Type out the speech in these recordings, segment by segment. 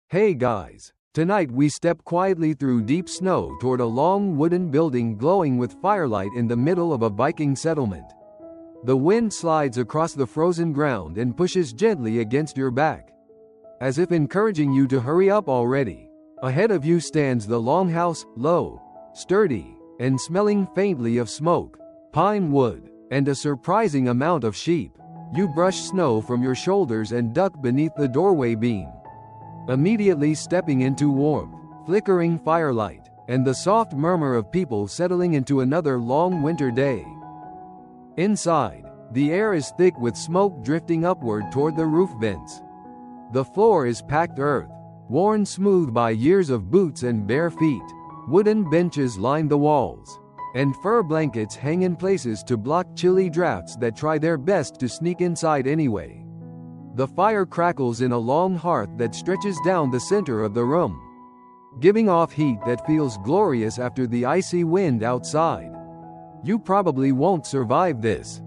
Hey guys! Tonight we step quietly through deep snow toward a long wooden building glowing with firelight in the middle of a Viking settlement. The wind slides across the frozen ground and pushes gently against your back, as if encouraging you to hurry up already. Ahead of you stands the Longhouse, low, sturdy, and smelling faintly of smoke, pine wood, and a surprising amount of sheep. You brush snow from your shoulders and duck beneath the doorway beam, immediately stepping into warmth, flickering firelight, and the soft murmur of people settling into another long winter day. Inside, the air is thick with smoke drifting upward toward the roof vents. The floor is packed earth, worn smooth by years of boots and bare feet. Wooden benches line the walls, and fur blankets hang in places to block chilly drafts that try their best to sneak inside anyway. The fire crackles in a long hearth that stretches down the center of the room, giving off heat that feels glorious after the icy wind outside. You probably won't survive this.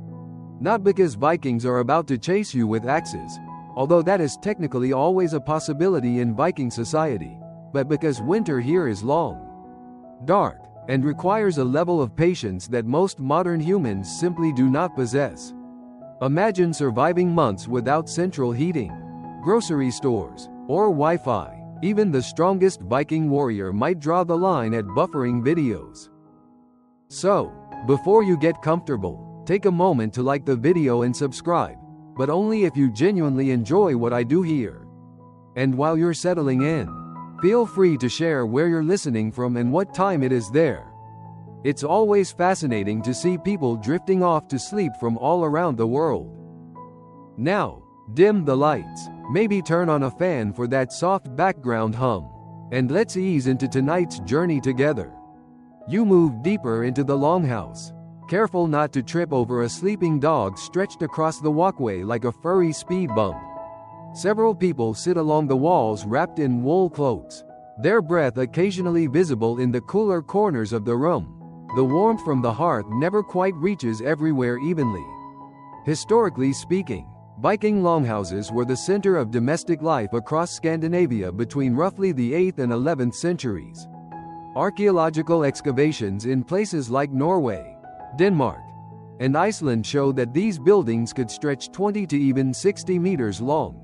Not because Vikings are about to chase you with axes, although that is technically always a possibility in Viking society, but because winter here is long, dark, and requires a level of patience that most modern humans simply do not possess. Imagine surviving months without central heating, grocery stores, or Wi-Fi. Even the strongest Viking warrior might draw the line at buffering videos. So, before you get comfortable, take a moment to like the video and subscribe, but only if you genuinely enjoy what I do here. And while you're settling in, feel free to share where you're listening from and what time it is there. It's always fascinating to see people drifting off to sleep from all around the world. Now, dim the lights, maybe turn on a fan for that soft background hum, and let's ease into tonight's journey together. You move deeper into the Longhouse, careful not to trip over a sleeping dog stretched across the walkway like a furry speed bump. Several people sit along the walls wrapped in wool cloaks, their breath occasionally visible in the cooler corners of the room. The warmth from the hearth never quite reaches everywhere evenly. Historically speaking, Viking longhouses were the center of domestic life across Scandinavia between roughly the 8th and 11th centuries. Archaeological excavations in places like Norway, Denmark, and Iceland show that these buildings could stretch 20 to even 60 meters long.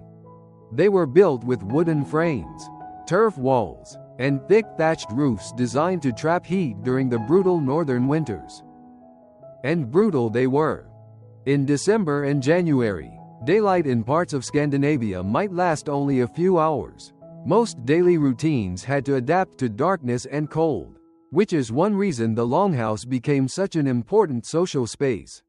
They were built with wooden frames, turf walls, and thick thatched roofs designed to trap heat during the brutal northern winters. And brutal they were. In December and January, daylight in parts of Scandinavia might last only a few hours. Most daily routines had to adapt to darkness and cold, which is one reason the Longhouse became such an important social space.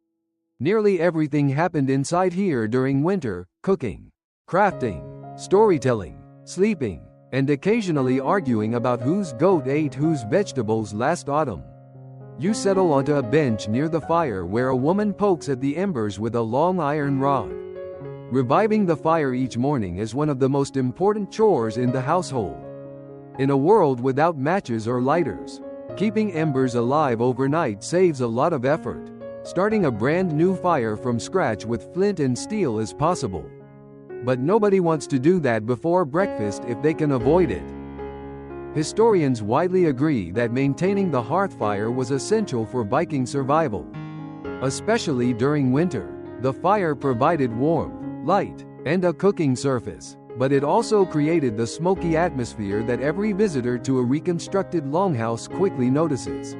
Nearly everything happened inside here during winter: cooking, crafting, storytelling, sleeping, and occasionally arguing about whose goat ate whose vegetables last autumn. You settle onto a bench near the fire where a woman pokes at the embers with a long iron rod. Reviving the fire each morning is one of the most important chores in the household. In a world without matches or lighters, keeping embers alive overnight saves a lot of effort. Starting a brand new fire from scratch with flint and steel is possible, but nobody wants to do that before breakfast if they can avoid it. Historians widely agree that maintaining the hearth fire was essential for Viking survival. Especially during winter, the fire provided warmth, light, and a cooking surface, but it also created the smoky atmosphere that every visitor to a reconstructed longhouse quickly notices.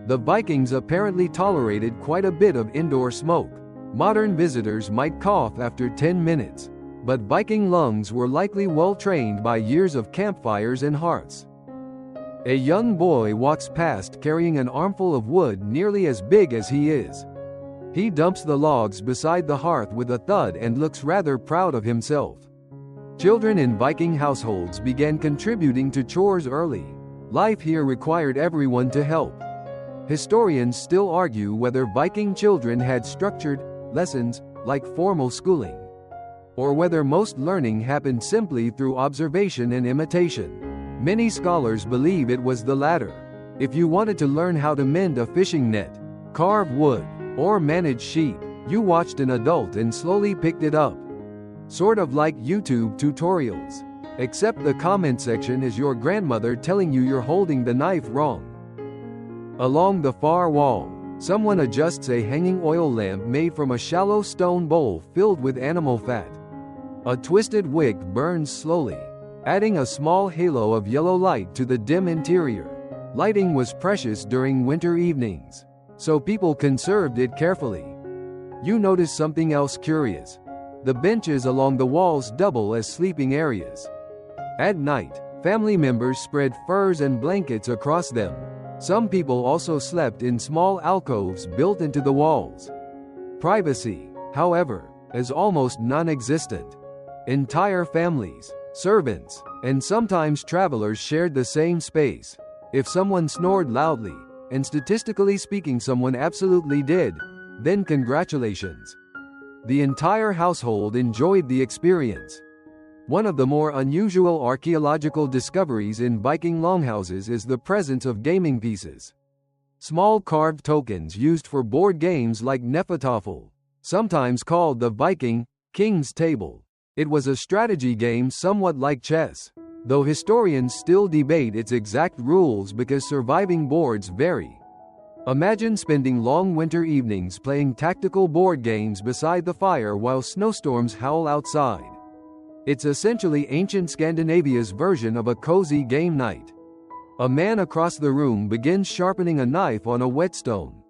The Vikings apparently tolerated quite a bit of indoor smoke. Modern visitors might cough after 10 minutes, but Viking lungs were likely well trained by years of campfires and hearths. A young boy walks past carrying an armful of wood nearly as big as he is. He dumps the logs beside the hearth with a thud and looks rather proud of himself. Children in Viking households began contributing to chores early. Life here required everyone to help. Historians still argue whether Viking children had structured lessons like formal schooling, or whether most learning happened simply through observation and imitation. Many scholars believe it was the latter. If you wanted to learn how to mend a fishing net, carve wood, or manage sheep, you watched an adult and slowly picked it up. Sort of like YouTube tutorials. Except the comment section is your grandmother telling you you're holding the knife wrong. Along the far wall, someone adjusts a hanging oil lamp made from a shallow stone bowl filled with animal fat. A twisted wick burns slowly, adding a small halo of yellow light to the dim interior. Lighting was precious during winter evenings, so people conserved it carefully. You notice something else curious. The benches along the walls double as sleeping areas. At night, family members spread furs and blankets across them. Some people also slept in small alcoves built into the walls. Privacy, however, is almost non-existent. Entire families, servants, and sometimes travelers shared the same space. If someone snored loudly, and statistically speaking someone absolutely did, then congratulations. The entire household enjoyed the experience. One of the more unusual archaeological discoveries in Viking longhouses is the presence of gaming pieces. Small carved tokens used for board games like Nefatafel, sometimes called the Viking King's Table. It was a strategy game somewhat like chess, though historians still debate its exact rules because surviving boards vary. Imagine spending long winter evenings playing tactical board games beside the fire while snowstorms howl outside. It's essentially ancient Scandinavia's version of a cozy game night. A man across the room begins sharpening a knife on a whetstone,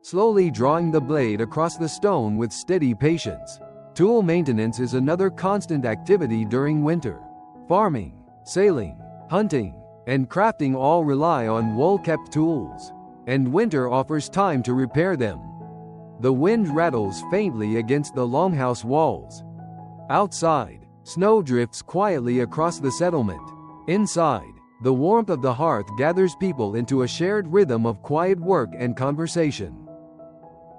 slowly drawing the blade across the stone with steady patience. Tool maintenance is another constant activity during winter. Farming, sailing, hunting, and crafting all rely on well-kept tools, and winter offers time to repair them. The wind rattles faintly against the longhouse walls. Outside, snow drifts quietly across the settlement. Inside, the warmth of the hearth gathers people into a shared rhythm of quiet work and conversation.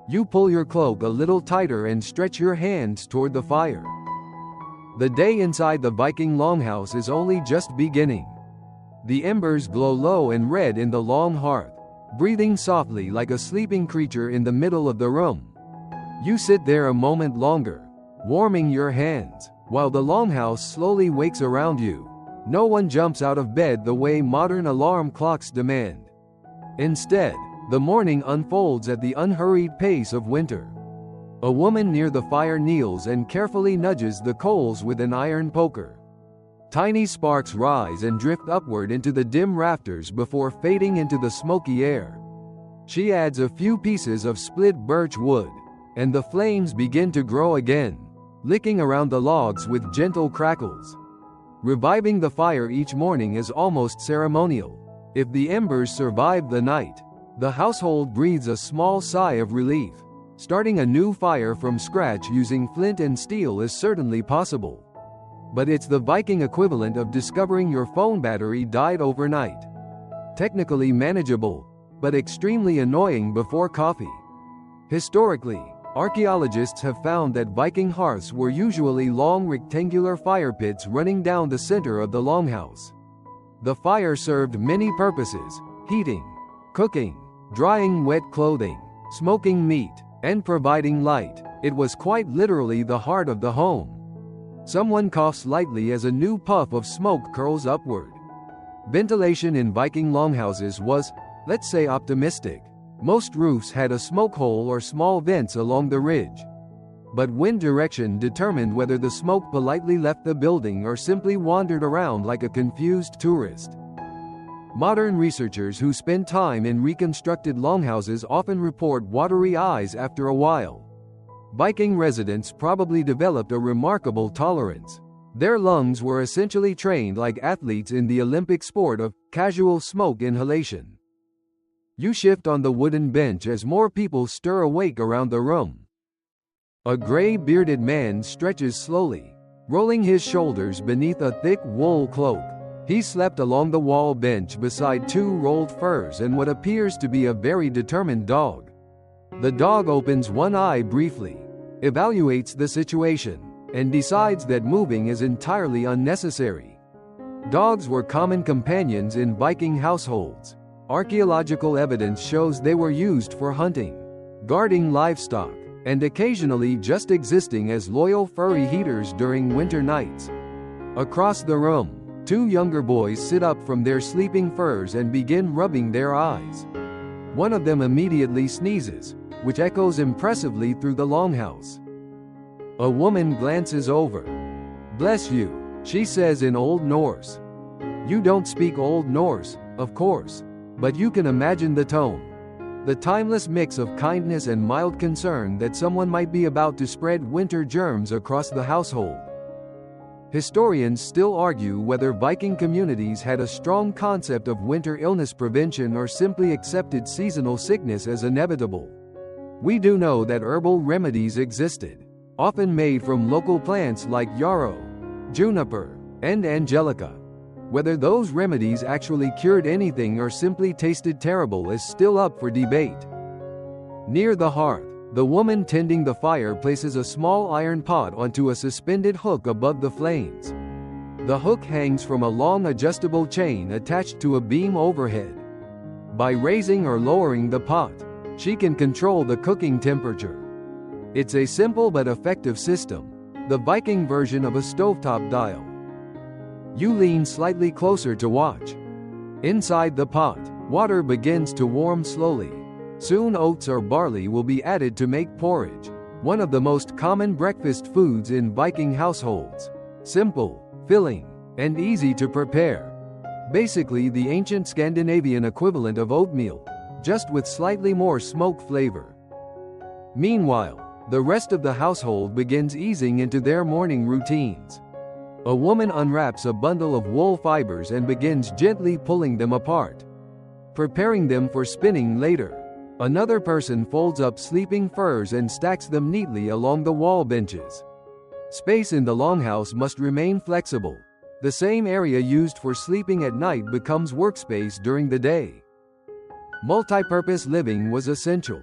You pull your cloak a little tighter and stretch your hands toward the fire. The day inside the Viking longhouse is only just beginning. The embers glow low and red in the long hearth, breathing softly like a sleeping creature in the middle of the room. You sit there a moment longer, warming your hands, while the longhouse slowly wakes around you. No one jumps out of bed the way modern alarm clocks demand. Instead, the morning unfolds at the unhurried pace of winter. A woman near the fire kneels and carefully nudges the coals with an iron poker. Tiny sparks rise and drift upward into the dim rafters before fading into the smoky air. She adds a few pieces of split birch wood, and the flames begin to grow again, licking around the logs with gentle crackles. Reviving the fire each morning is almost ceremonial. If the embers survive the night, the household breathes a small sigh of relief. Starting a new fire from scratch using flint and steel is certainly possible. But it's the Viking equivalent of discovering your phone battery died overnight. Technically manageable, but extremely annoying before coffee. Historically, archaeologists have found that Viking hearths were usually long rectangular fire pits running down the center of the longhouse. The fire served many purposes: heating, cooking, drying wet clothing, smoking meat, and providing light. It was quite literally the heart of the home. Someone coughs lightly as a new puff of smoke curls upward. Ventilation in Viking longhouses was, let's say, optimistic. Most roofs had a smoke hole or small vents along the ridge. But wind direction determined whether the smoke politely left the building or simply wandered around like a confused tourist. Modern researchers who spend time in reconstructed longhouses often report watery eyes after a while. Viking residents probably developed a remarkable tolerance. Their lungs were essentially trained like athletes in the Olympic sport of casual smoke inhalation. You shift on the wooden bench as more people stir awake around the room. A gray-bearded man stretches slowly, rolling his shoulders beneath a thick wool cloak. He slept along the wall bench beside two rolled furs and what appears to be a very determined dog. The dog opens one eye briefly, evaluates the situation, and decides that moving is entirely unnecessary. Dogs were common companions in Viking households. Archaeological evidence shows they were used for hunting, guarding livestock, and occasionally just existing as loyal furry heaters during winter nights. Across the room, two younger boys sit up from their sleeping furs and begin rubbing their eyes. One of them immediately sneezes, which echoes impressively through the longhouse. A woman glances over. "Bless you," she says in Old Norse. You don't speak Old Norse, of course, but you can imagine the tone. The timeless mix of kindness and mild concern that someone might be about to spread winter germs across the household. Historians still argue whether Viking communities had a strong concept of winter illness prevention or simply accepted seasonal sickness as inevitable. We do know that herbal remedies existed, often made from local plants like yarrow, juniper, and angelica. Whether those remedies actually cured anything or simply tasted terrible is still up for debate. Near the hearth, the woman tending the fire places a small iron pot onto a suspended hook above the flames. The hook hangs from a long adjustable chain attached to a beam overhead. By raising or lowering the pot, she can control the cooking temperature. It's a simple but effective system, the Viking version of a stovetop dial. You lean slightly closer to watch. Inside the pot, water begins to warm slowly. Soon oats or barley will be added to make porridge, one of the most common breakfast foods in Viking households. Simple, filling, and easy to prepare. Basically the ancient Scandinavian equivalent of oatmeal, just with slightly more smoke flavor. Meanwhile, the rest of the household begins easing into their morning routines. A woman unwraps a bundle of wool fibers and begins gently pulling them apart, preparing them for spinning later. Another person folds up sleeping furs and stacks them neatly along the wall benches. Space in the longhouse must remain flexible. The same area used for sleeping at night becomes workspace during the day. Multi-purpose living was essential.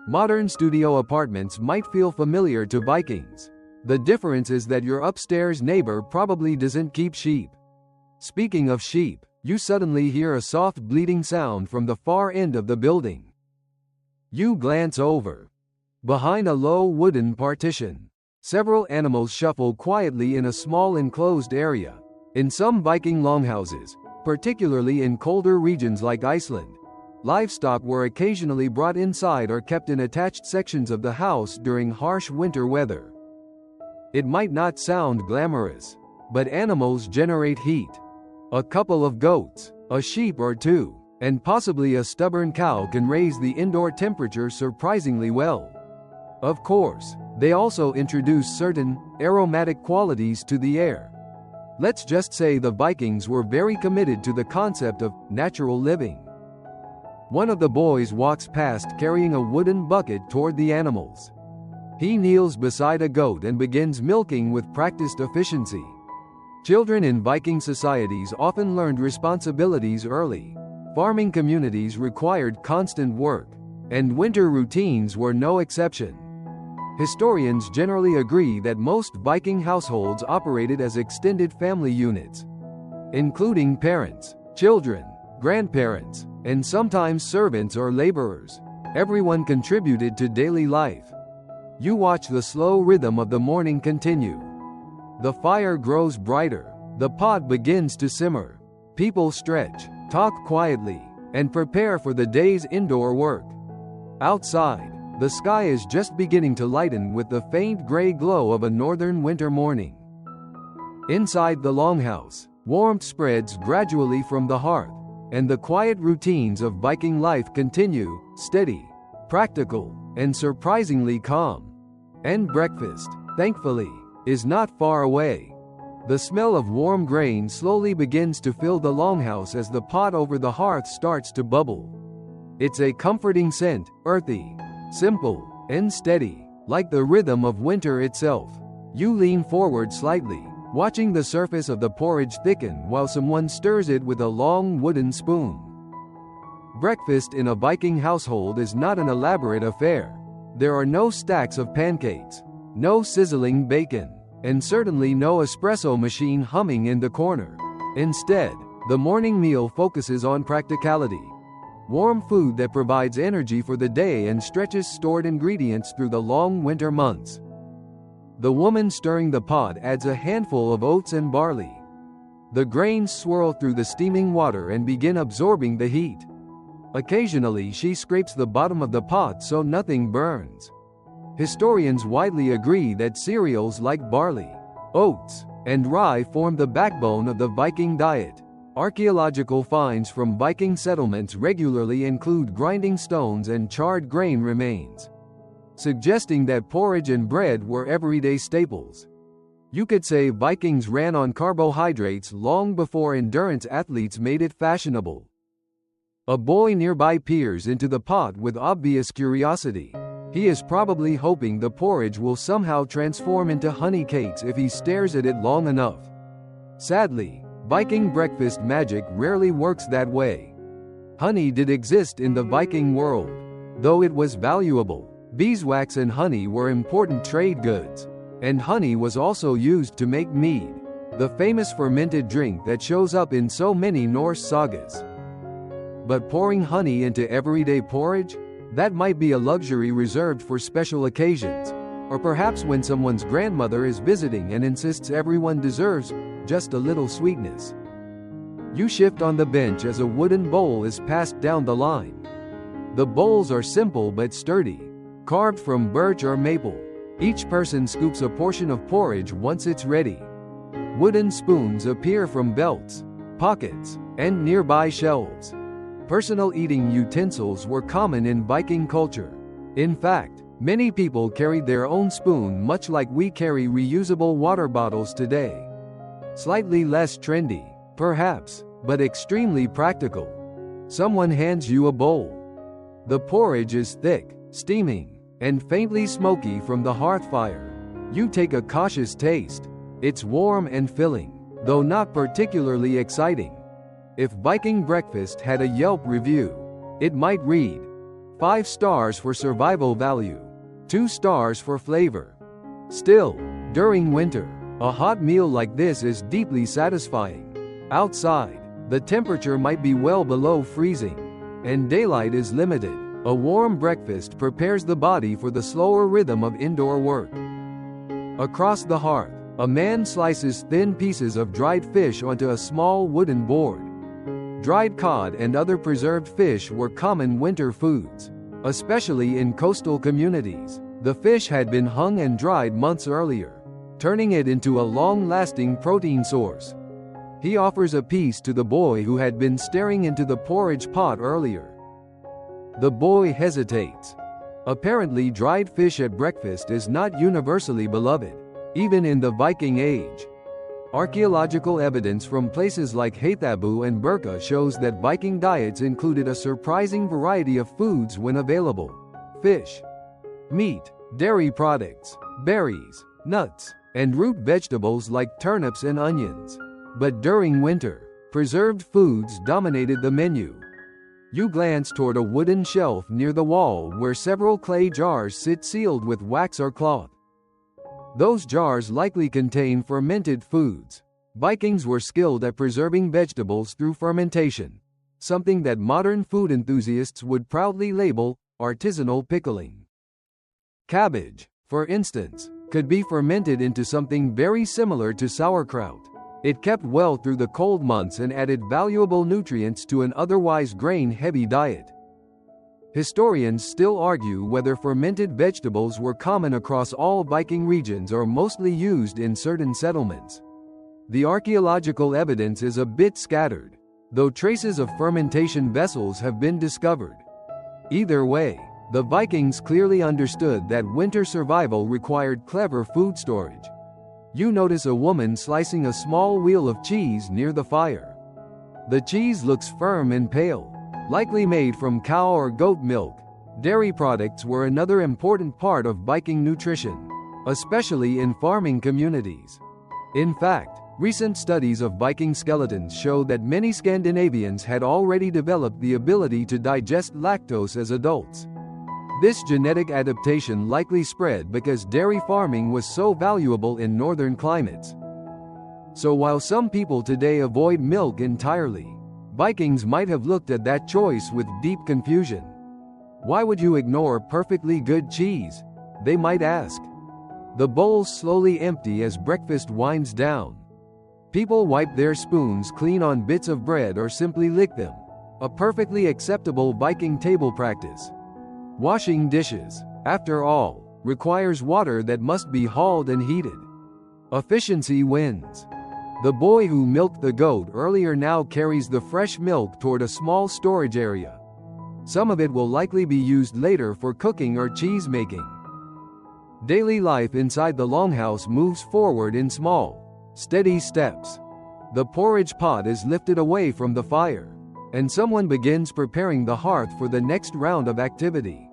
Modern studio apartments might feel familiar to Vikings. The difference is that your upstairs neighbor probably doesn't keep sheep. Speaking of sheep, you suddenly hear a soft bleating sound from the far end of the building. You glance over. Behind a low wooden partition, several animals shuffle quietly in a small enclosed area. In some Viking longhouses, particularly in colder regions like Iceland, livestock were occasionally brought inside or kept in attached sections of the house during harsh winter weather. It might not sound glamorous, but animals generate heat. A couple of goats, a sheep or two, and possibly a stubborn cow can raise the indoor temperature surprisingly well. Of course, they also introduce certain aromatic qualities to the air. Let's just say the Vikings were very committed to the concept of natural living. One of the boys walks past carrying a wooden bucket toward the animals. He kneels beside a goat and begins milking with practiced efficiency. Children in Viking societies often learned responsibilities early. Farming communities required constant work, and winter routines were no exception. Historians generally agree that most Viking households operated as extended family units, including parents, children, grandparents, and sometimes servants or laborers. Everyone contributed to daily life. You watch the slow rhythm of the morning continue. The fire grows brighter, the pot begins to simmer. People stretch, talk quietly, and prepare for the day's indoor work. Outside, the sky is just beginning to lighten with the faint gray glow of a northern winter morning. Inside the longhouse, warmth spreads gradually from the hearth, and the quiet routines of Viking life continue, steady, practical, and surprisingly calm. And breakfast, thankfully, is not far away. The smell of warm grain slowly begins to fill the longhouse as the pot over the hearth starts to bubble. It's a comforting scent, earthy, simple, and steady, like the rhythm of winter itself. You lean forward slightly, watching the surface of the porridge thicken while someone stirs it with a long wooden spoon. Breakfast in a Viking household is not an elaborate affair. There are no stacks of pancakes, no sizzling bacon, and certainly no espresso machine humming in the corner. Instead, the morning meal focuses on practicality. Warm food that provides energy for the day and stretches stored ingredients through the long winter months. The woman stirring the pot adds a handful of oats and barley. The grains swirl through the steaming water and begin absorbing the heat. Occasionally she scrapes the bottom of the pot so nothing burns. Historians widely agree that cereals like barley, oats, and rye form the backbone of the Viking diet. Archaeological finds from Viking settlements regularly include grinding stones and charred grain remains, suggesting that porridge and bread were everyday staples. You could say Vikings ran on carbohydrates long before endurance athletes made it fashionable. A boy nearby peers into the pot with obvious curiosity. He is probably hoping the porridge will somehow transform into honey cakes if he stares at it long enough. Sadly, Viking breakfast magic rarely works that way. Honey did exist in the Viking world. Though it was valuable, beeswax and honey were important trade goods. And honey was also used to make mead, the famous fermented drink that shows up in so many Norse sagas. But pouring honey into everyday porridge? That might be a luxury reserved for special occasions, or perhaps when someone's grandmother is visiting and insists everyone deserves just a little sweetness. You shift on the bench as a wooden bowl is passed down the line. The bowls are simple but sturdy, carved from birch or maple. Each person scoops a portion of porridge once it's ready. Wooden spoons appear from belts, pockets, and nearby shelves. Personal eating utensils were common in Viking culture. In fact, many people carried their own spoon much like we carry reusable water bottles today. Slightly less trendy, perhaps, but extremely practical. Someone hands you a bowl. The porridge is thick, steaming, and faintly smoky from the hearth fire. You take a cautious taste. It's warm and filling, though not particularly exciting. If Viking breakfast had a Yelp review, it might read, 5 stars for survival value, 2 stars for flavor. Still, during winter, a hot meal like this is deeply satisfying. Outside, the temperature might be well below freezing, and daylight is limited. A warm breakfast prepares the body for the slower rhythm of indoor work. Across the hearth, a man slices thin pieces of dried fish onto a small wooden board. Dried cod and other preserved fish were common winter foods, especially in coastal communities. The fish had been hung and dried months earlier, turning it into a long-lasting protein source. He offers a piece to the boy who had been staring into the porridge pot earlier. The boy hesitates. Apparently, dried fish at breakfast is not universally beloved, even in the Viking Age. Archaeological evidence from places like Hathabu and Birka shows that Viking diets included a surprising variety of foods when available: fish, meat, dairy products, berries, nuts, and root vegetables like turnips and onions. But during winter, preserved foods dominated the menu. You glance toward a wooden shelf near the wall where several clay jars sit sealed with wax or cloth. Those jars likely contain fermented foods. Vikings were skilled at preserving vegetables through fermentation, something that modern food enthusiasts would proudly label artisanal pickling. Cabbage, for instance, could be fermented into something very similar to sauerkraut. It kept well through the cold months and added valuable nutrients to an otherwise grain-heavy diet. Historians still argue whether fermented vegetables were common across all Viking regions or mostly used in certain settlements. The archaeological evidence is a bit scattered, though traces of fermentation vessels have been discovered. Either way, the Vikings clearly understood that winter survival required clever food storage. You notice a woman slicing a small wheel of cheese near the fire. The cheese looks firm and pale, likely made from cow or goat milk. Dairy products were another important part of Viking nutrition, especially in farming communities. In fact, recent studies of Viking skeletons show that many Scandinavians had already developed the ability to digest lactose as adults. This genetic adaptation likely spread because dairy farming was so valuable in northern climates. So while some people today avoid milk entirely, Vikings might have looked at that choice with deep confusion. Why would you ignore perfectly good cheese? They might ask. The bowls slowly empty as breakfast winds down. People wipe their spoons clean on bits of bread or simply lick them, a perfectly acceptable Viking table practice. Washing dishes, after all, requires water that must be hauled and heated. Efficiency wins. The boy who milked the goat earlier now carries the fresh milk toward a small storage area. Some of it will likely be used later for cooking or cheese making. Daily life inside the longhouse moves forward in small, steady steps. The porridge pot is lifted away from the fire, and someone begins preparing the hearth for the next round of activity.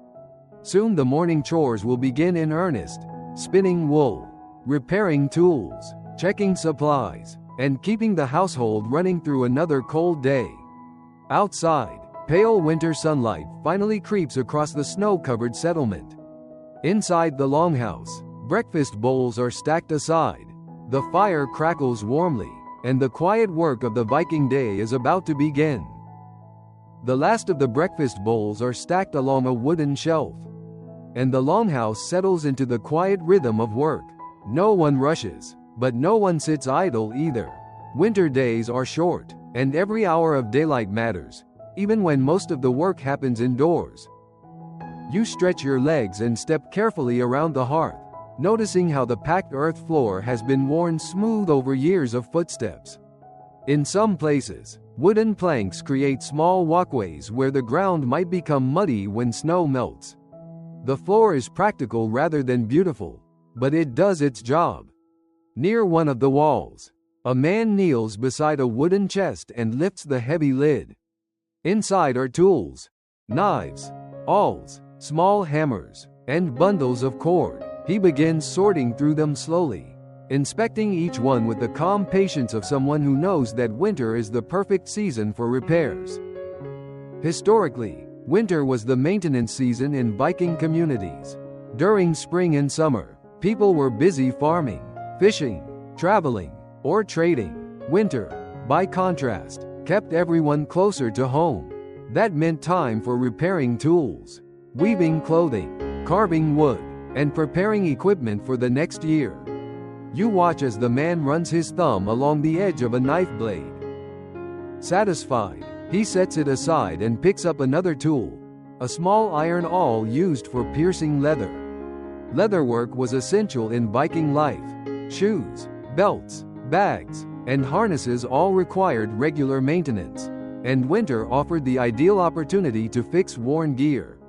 Soon the morning chores will begin in earnest: spinning wool, repairing tools, checking supplies, and keeping the household running through another cold day. Outside, pale winter sunlight finally creeps across the snow-covered settlement. Inside the longhouse, breakfast bowls are stacked aside. The fire crackles warmly, and the quiet work of the Viking day is about to begin. The last of the breakfast bowls are stacked along a wooden shelf, and the longhouse settles into the quiet rhythm of work. No one rushes, but no one sits idle either. Winter days are short, and every hour of daylight matters, even when most of the work happens indoors. You stretch your legs and step carefully around the hearth, noticing how the packed earth floor has been worn smooth over years of footsteps. In some places, wooden planks create small walkways where the ground might become muddy when snow melts. The floor is practical rather than beautiful, but it does its job. Near one of the walls, a man kneels beside a wooden chest and lifts the heavy lid. Inside are tools, knives, awls, small hammers, and bundles of cord. He begins sorting through them slowly, inspecting each one with the calm patience of someone who knows that winter is the perfect season for repairs. Historically, winter was the maintenance season in Viking communities. During spring and summer, people were busy farming, fishing, traveling, or trading. Winter, by contrast, kept everyone closer to home. That meant time for repairing tools, weaving clothing, carving wood, and preparing equipment for the next year. You watch as the man runs his thumb along the edge of a knife blade. Satisfied, he sets it aside and picks up another tool, a small iron awl used for piercing leather. Leatherwork was essential in Viking life. Shoes, belts, bags, and harnesses all required regular maintenance, and winter offered the ideal opportunity to fix worn gear.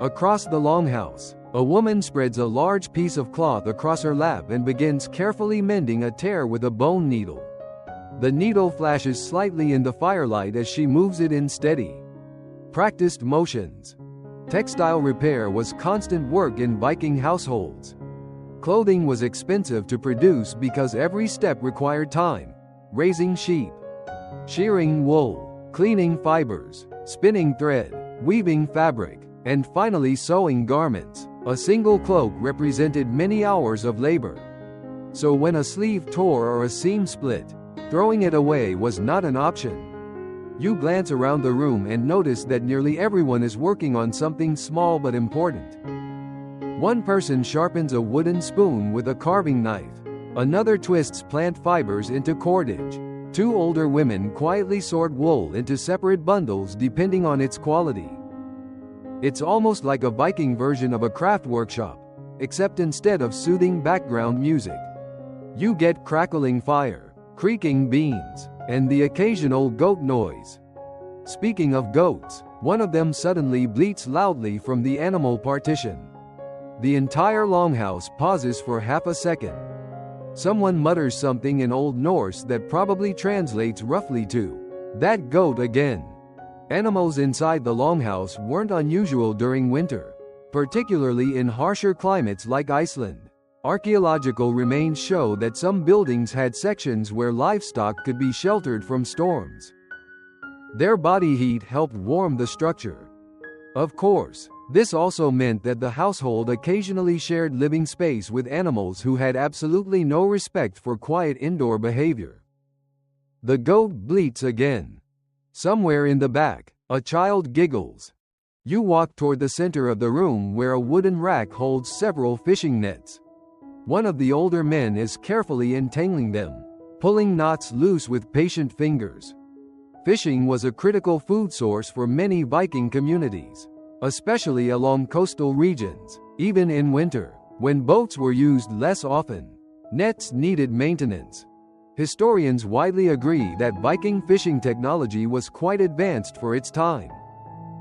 Across the longhouse, a woman spreads a large piece of cloth across her lap and begins carefully mending a tear with a bone needle. The needle flashes slightly in the firelight as she moves it in steady, practiced motions. Textile repair was constant work in Viking households. Clothing was expensive to produce because every step required time: raising sheep, shearing wool, cleaning fibers, spinning thread, weaving fabric, and finally sewing garments. A single cloak represented many hours of labor. So when a sleeve tore or a seam split, throwing it away was not an option. You glance around the room and notice that nearly everyone is working on something small but important. One person sharpens a wooden spoon with a carving knife. Another twists plant fibers into cordage. Two older women quietly sort wool into separate bundles depending on its quality. It's almost like a Viking version of a craft workshop, except instead of soothing background music, you get crackling fire, creaking beams, and the occasional goat noise. Speaking of goats, one of them suddenly bleats loudly from the animal partition. The entire longhouse pauses for half a second. Someone mutters something in Old Norse that probably translates roughly to, "That goat again." Animals inside the longhouse weren't unusual during winter, particularly in harsher climates like Iceland. Archaeological remains show that some buildings had sections where livestock could be sheltered from storms. Their body heat helped warm the structure. Of course, this also meant that the household occasionally shared living space with animals who had absolutely no respect for quiet indoor behavior. The goat bleats again. Somewhere in the back, a child giggles. You walk toward the center of the room where a wooden rack holds several fishing nets. One of the older men is carefully entangling them, pulling knots loose with patient fingers. Fishing was a critical food source for many Viking communities, especially along coastal regions. Even in winter, when boats were used less often, nets needed maintenance. Historians widely agree that Viking fishing technology was quite advanced for its time.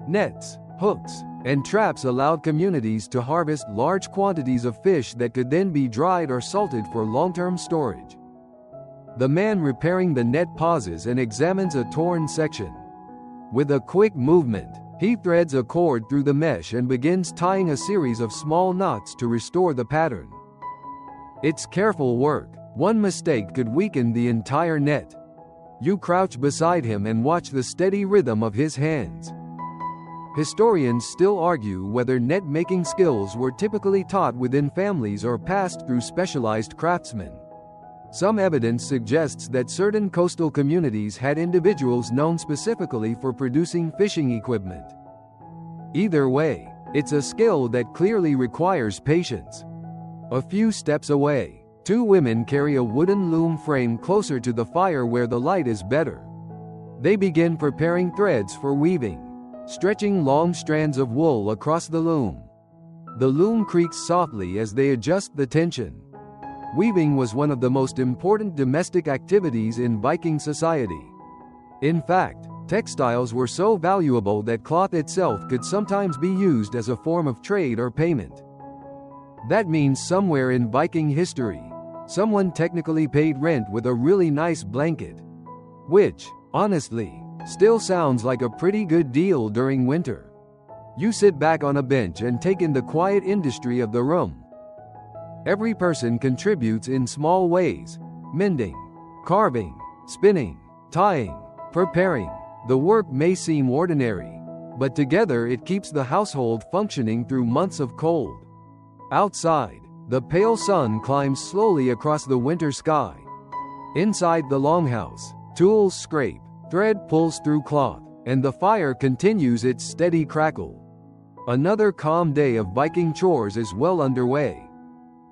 Nets, hooks, and traps allowed communities to harvest large quantities of fish that could then be dried or salted for long-term storage. The man repairing the net pauses and examines a torn section. With a quick movement, he threads a cord through the mesh and begins tying a series of small knots to restore the pattern. It's careful work. One mistake could weaken the entire net. You crouch beside him and watch the steady rhythm of his hands. Historians still argue whether net-making skills were typically taught within families or passed through specialized craftsmen. Some evidence suggests that certain coastal communities had individuals known specifically for producing fishing equipment. Either way, it's a skill that clearly requires patience. A few steps away, two women carry a wooden loom frame closer to the fire where the light is better. They begin preparing threads for weaving, stretching long strands of wool across the loom. The loom creaks softly as they adjust the tension. Weaving was one of the most important domestic activities in Viking society. In fact, textiles were so valuable that cloth itself could sometimes be used as a form of trade or payment. That means somewhere in Viking history, someone technically paid rent with a really nice blanket. Which, honestly, still sounds like a pretty good deal during winter. You sit back on a bench and take in the quiet industry of the room. Every person contributes in small ways: mending, carving, spinning, tying, preparing. The work may seem ordinary, but together it keeps the household functioning through months of cold. Outside, the pale sun climbs slowly across the winter sky. Inside the longhouse, tools scrape, thread pulls through cloth, and the fire continues its steady crackle. Another calm day of Viking chores is well underway.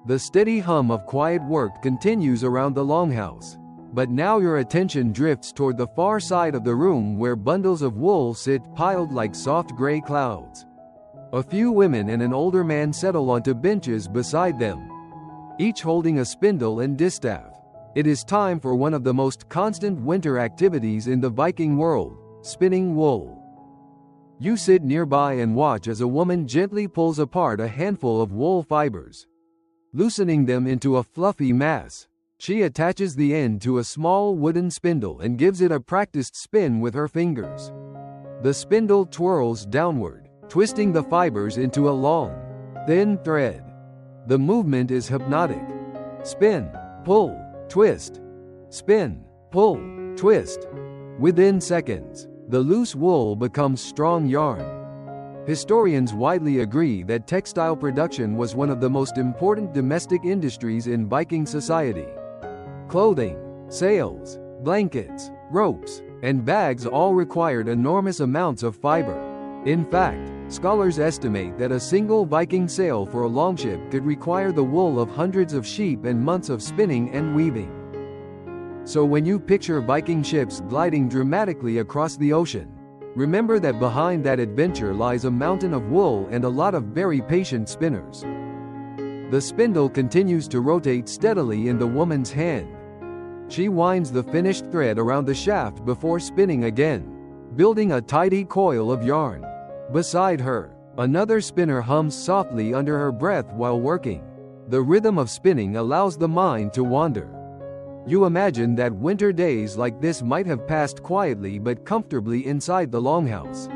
The steady hum of quiet work continues around the longhouse, but now your attention drifts toward the far side of the room where bundles of wool sit piled like soft gray clouds. A few women and an older man settle onto benches beside them, each holding a spindle and distaff. It is time for one of the most constant winter activities in the Viking world: spinning wool. You sit nearby and watch as a woman gently pulls apart a handful of wool fibers, loosening them into a fluffy mass. She attaches the end to a small wooden spindle and gives it a practiced spin with her fingers. The spindle twirls downward, twisting the fibers into a long, thin thread. The movement is hypnotic. Spin, pull, twist. Spin, pull, twist. Within seconds, the loose wool becomes strong yarn. Historians widely agree that textile production was one of the most important domestic industries in Viking society. Clothing, sails, blankets, ropes, and bags all required enormous amounts of fiber. In fact, scholars estimate that a single Viking sail for a longship could require the wool of hundreds of sheep and months of spinning and weaving. So when you picture Viking ships gliding dramatically across the ocean, remember that behind that adventure lies a mountain of wool and a lot of very patient spinners. The spindle continues to rotate steadily in the woman's hand. She winds the finished thread around the shaft before spinning again, building a tidy coil of yarn. Beside her, another spinner hums softly under her breath while working. The rhythm of spinning allows the mind to wander. You imagine that winter days like this might have passed quietly but comfortably inside the longhouse,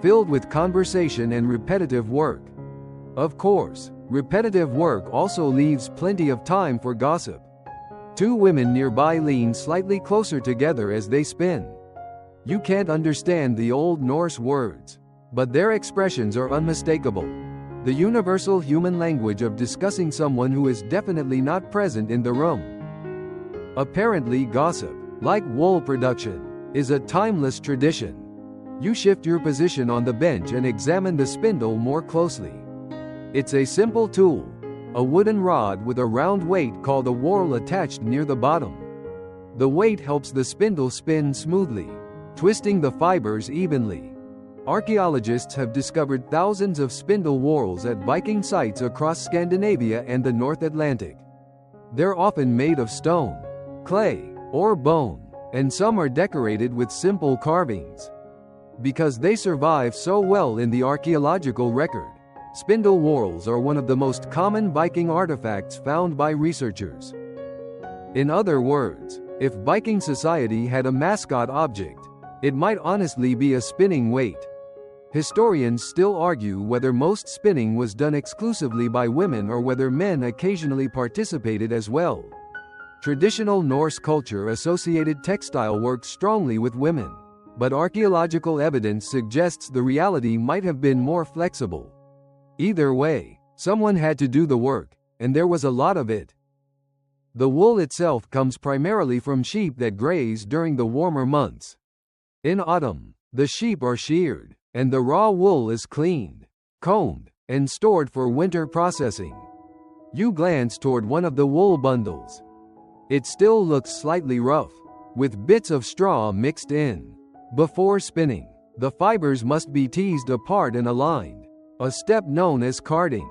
filled with conversation and repetitive work. Of course, repetitive work also leaves plenty of time for gossip. Two women nearby lean slightly closer together as they spin. You can't understand the Old Norse words, but their expressions are unmistakable. The universal human language of discussing someone who is definitely not present in the room. Apparently, gossip, like wool production, is a timeless tradition. You shift your position on the bench and examine the spindle more closely. It's a simple tool, a wooden rod with a round weight called a whorl attached near the bottom. The weight helps the spindle spin smoothly, twisting the fibers evenly. Archaeologists have discovered thousands of spindle whorls at Viking sites across Scandinavia and the North Atlantic. They're often made of stone, clay, or bone, and some are decorated with simple carvings. Because they survive so well in the archaeological record, spindle whorls are one of the most common Viking artifacts found by researchers. In other words, if Viking society had a mascot object, it might honestly be a spinning weight. Historians still argue whether most spinning was done exclusively by women or whether men occasionally participated as well. Traditional Norse culture associated textile work strongly with women, but archaeological evidence suggests the reality might have been more flexible. Either way, someone had to do the work, and there was a lot of it. The wool itself comes primarily from sheep that graze during the warmer months. In autumn, the sheep are sheared, and the raw wool is cleaned, combed, and stored for winter processing. You glance toward one of the wool bundles. It still looks slightly rough, with bits of straw mixed in. Before spinning, the fibers must be teased apart and aligned, a step known as carding.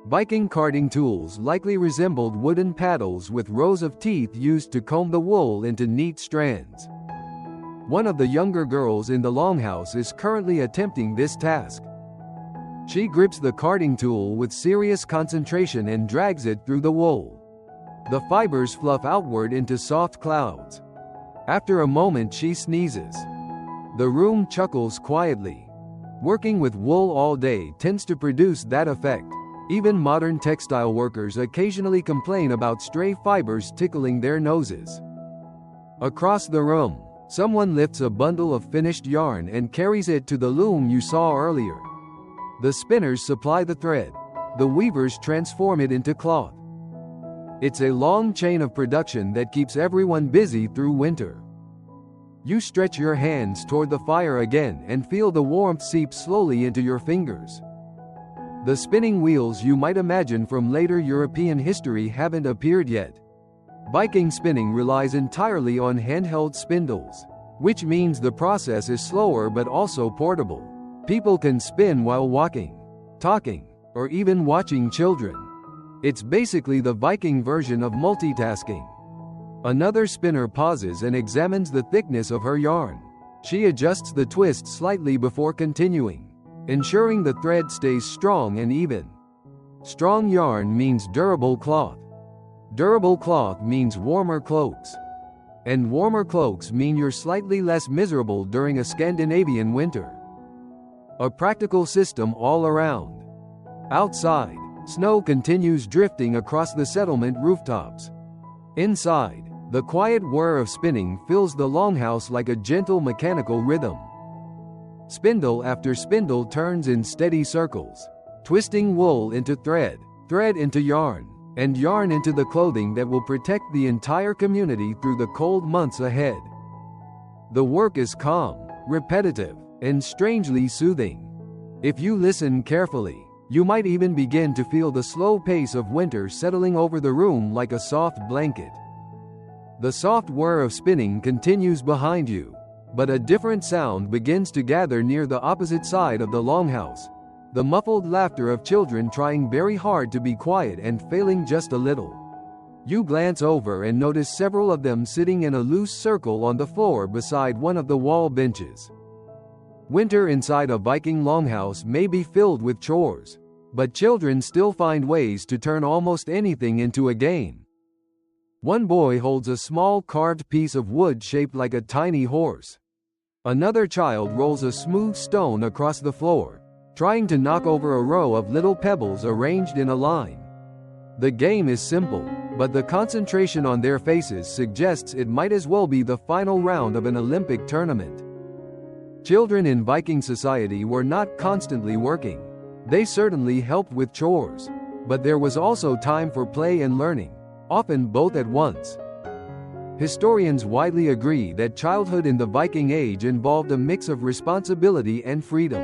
Viking carding tools likely resembled wooden paddles with rows of teeth used to comb the wool into neat strands. One of the younger girls in the Longhouse is currently attempting this task. She grips the carding tool with serious concentration and drags it through the wool. The fibers fluff outward into soft clouds. After a moment she sneezes. The room chuckles quietly. Working with wool all day tends to produce that effect. Even modern textile workers occasionally complain about stray fibers tickling their noses. Across the room, someone lifts a bundle of finished yarn and carries it to the loom you saw earlier. The spinners supply the thread. The weavers transform it into cloth. It's a long chain of production that keeps everyone busy through winter. You stretch your hands toward the fire again and feel the warmth seep slowly into your fingers. The spinning wheels you might imagine from later European history haven't appeared yet. Viking spinning relies entirely on handheld spindles, which means the process is slower but also portable. People can spin while walking, talking, or even watching children. It's basically the Viking version of multitasking. Another spinner pauses and examines the thickness of her yarn. She adjusts the twist slightly before continuing, ensuring the thread stays strong and even. Strong yarn means durable cloth. Durable cloth means warmer cloaks. And warmer cloaks mean you're slightly less miserable during a Scandinavian winter. A practical system all around. Outside, snow continues drifting across the settlement rooftops. Inside, the quiet whir of spinning fills the Longhouse like a gentle mechanical rhythm. Spindle after spindle turns in steady circles, twisting wool into thread, thread into yarn, and yarn into the clothing that will protect the entire community through the cold months ahead. The work is calm, repetitive, and strangely soothing. If you listen carefully, you might even begin to feel the slow pace of winter settling over the room like a soft blanket. The soft whir of spinning continues behind you, but a different sound begins to gather near the opposite side of the Longhouse. The muffled laughter of children trying very hard to be quiet and failing just a little. You glance over and notice several of them sitting in a loose circle on the floor beside one of the wall benches. Winter inside a Viking Longhouse may be filled with chores, but children still find ways to turn almost anything into a game. One boy holds a small carved piece of wood shaped like a tiny horse. Another child rolls a smooth stone across the floor, trying to knock over a row of little pebbles arranged in a line. The game is simple, but the concentration on their faces suggests it might as well be the final round of an Olympic tournament. Children in Viking society were not constantly working. They certainly helped with chores, but there was also time for play and learning, often both at once. Historians widely agree that childhood in the Viking Age involved a mix of responsibility and freedom.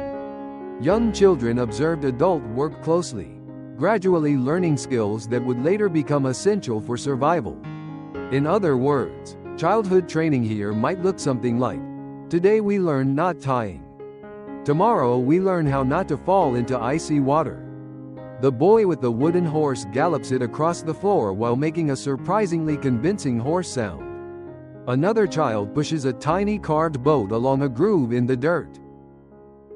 Young children observed adult work closely, gradually learning skills that would later become essential for survival. In other words, childhood training here might look something like: today we learn knot tying. Tomorrow we learn how not to fall into icy water. The boy with the wooden horse gallops it across the floor while making a surprisingly convincing horse sound. Another child pushes a tiny carved boat along a groove in the dirt.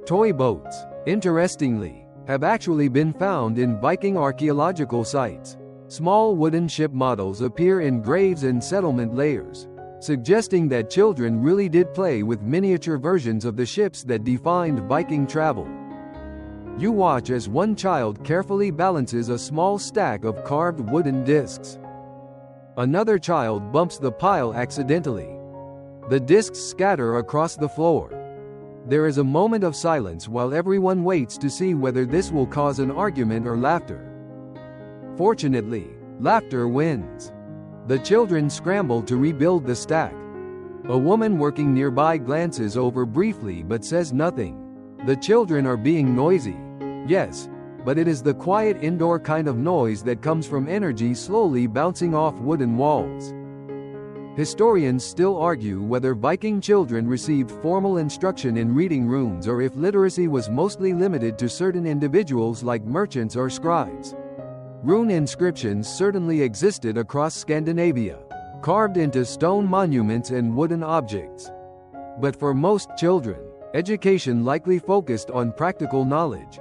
Toy boats, interestingly, have actually been found in Viking archaeological sites. Small wooden ship models appear in graves and settlement layers, suggesting that children really did play with miniature versions of the ships that defined Viking travel. You watch as one child carefully balances a small stack of carved wooden discs. Another child bumps the pile accidentally. The discs scatter across the floor. There is a moment of silence while everyone waits to see whether this will cause an argument or laughter. Fortunately, laughter wins. The children scramble to rebuild the stack. A woman working nearby glances over briefly but says nothing. The children are being noisy. Yes, but it is the quiet indoor kind of noise that comes from energy slowly bouncing off wooden walls. Historians still argue whether Viking children received formal instruction in reading runes or if literacy was mostly limited to certain individuals like merchants or scribes. Rune inscriptions certainly existed across Scandinavia, carved into stone monuments and wooden objects. But for most children, education likely focused on practical knowledge.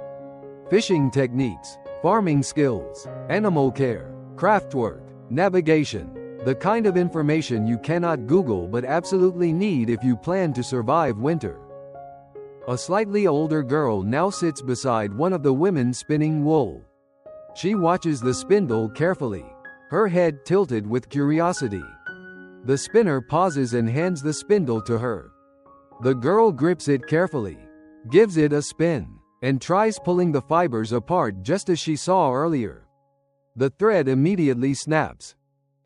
Fishing techniques, farming skills, animal care, craftwork, navigation, the kind of information you cannot Google but absolutely need if you plan to survive winter. A slightly older girl now sits beside one of the women spinning wool. She watches the spindle carefully, her head tilted with curiosity. The spinner pauses and hands the spindle to her. The girl grips it carefully, gives it a spin, and tries pulling the fibers apart just as she saw earlier. The thread immediately snaps.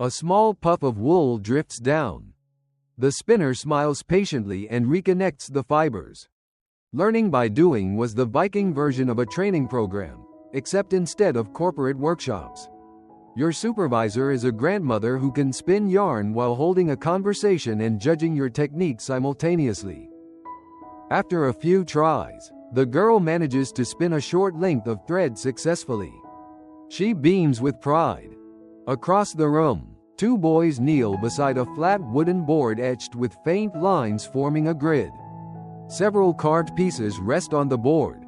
A small puff of wool drifts down. The spinner smiles patiently and reconnects the fibers. Learning by doing was the Viking version of a training program, except instead of corporate workshops. Your supervisor is a grandmother who can spin yarn while holding a conversation and judging your technique simultaneously. After a few tries, the girl manages to spin a short length of thread successfully. She beams with pride. Across the room, two boys kneel beside a flat wooden board etched with faint lines forming a grid. Several carved pieces rest on the board.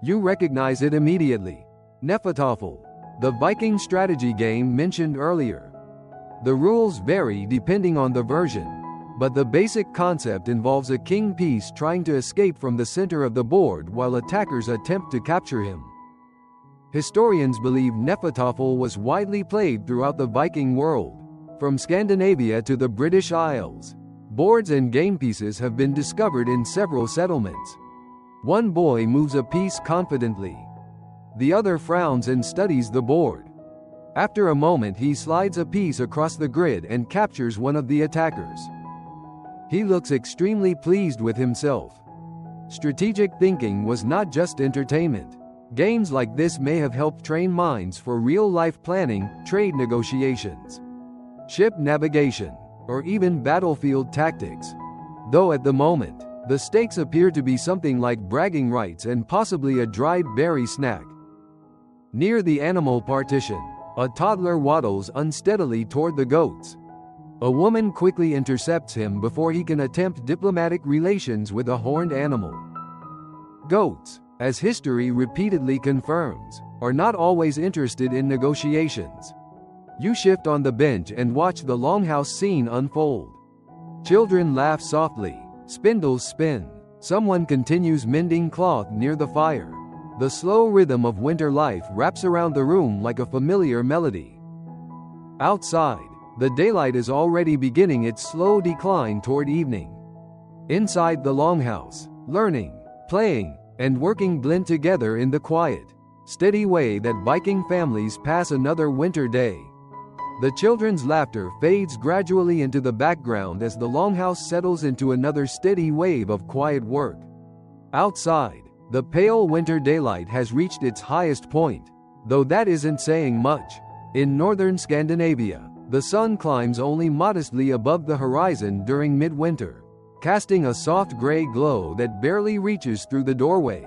You recognize it immediately. Hnefatafl, the Viking strategy game mentioned earlier. The rules vary depending on the version, but the basic concept involves a king piece trying to escape from the center of the board while attackers attempt to capture him. Historians believe Hnefatafl was widely played throughout the Viking world, from Scandinavia to the British Isles. Boards and game pieces have been discovered in several settlements. One boy moves a piece confidently. The other frowns and studies the board. After a moment, he slides a piece across the grid and captures one of the attackers. He looks extremely pleased with himself. Strategic thinking was not just entertainment. Games like this may have helped train minds for real-life planning, trade negotiations, ship navigation, or even battlefield tactics. Though at the moment, the stakes appear to be something like bragging rights and possibly a dried berry snack. Near the animal partition, a toddler waddles unsteadily toward the goats. A woman quickly intercepts him before he can attempt diplomatic relations with a horned animal. Goats, as history repeatedly confirms, are not always interested in negotiations. You shift on the bench and watch the Longhouse scene unfold. Children laugh softly, spindles spin, someone continues mending cloth near the fire. The slow rhythm of winter life wraps around the room like a familiar melody. Outside, the daylight is already beginning its slow decline toward evening. Inside the Longhouse, learning, playing, and working blend together in the quiet, steady way that Viking families pass another winter day. The children's laughter fades gradually into the background as the Longhouse settles into another steady wave of quiet work. Outside, the pale winter daylight has reached its highest point. Though that isn't saying much. In northern Scandinavia, the sun climbs only modestly above the horizon during midwinter, casting a soft gray glow that barely reaches through the doorway.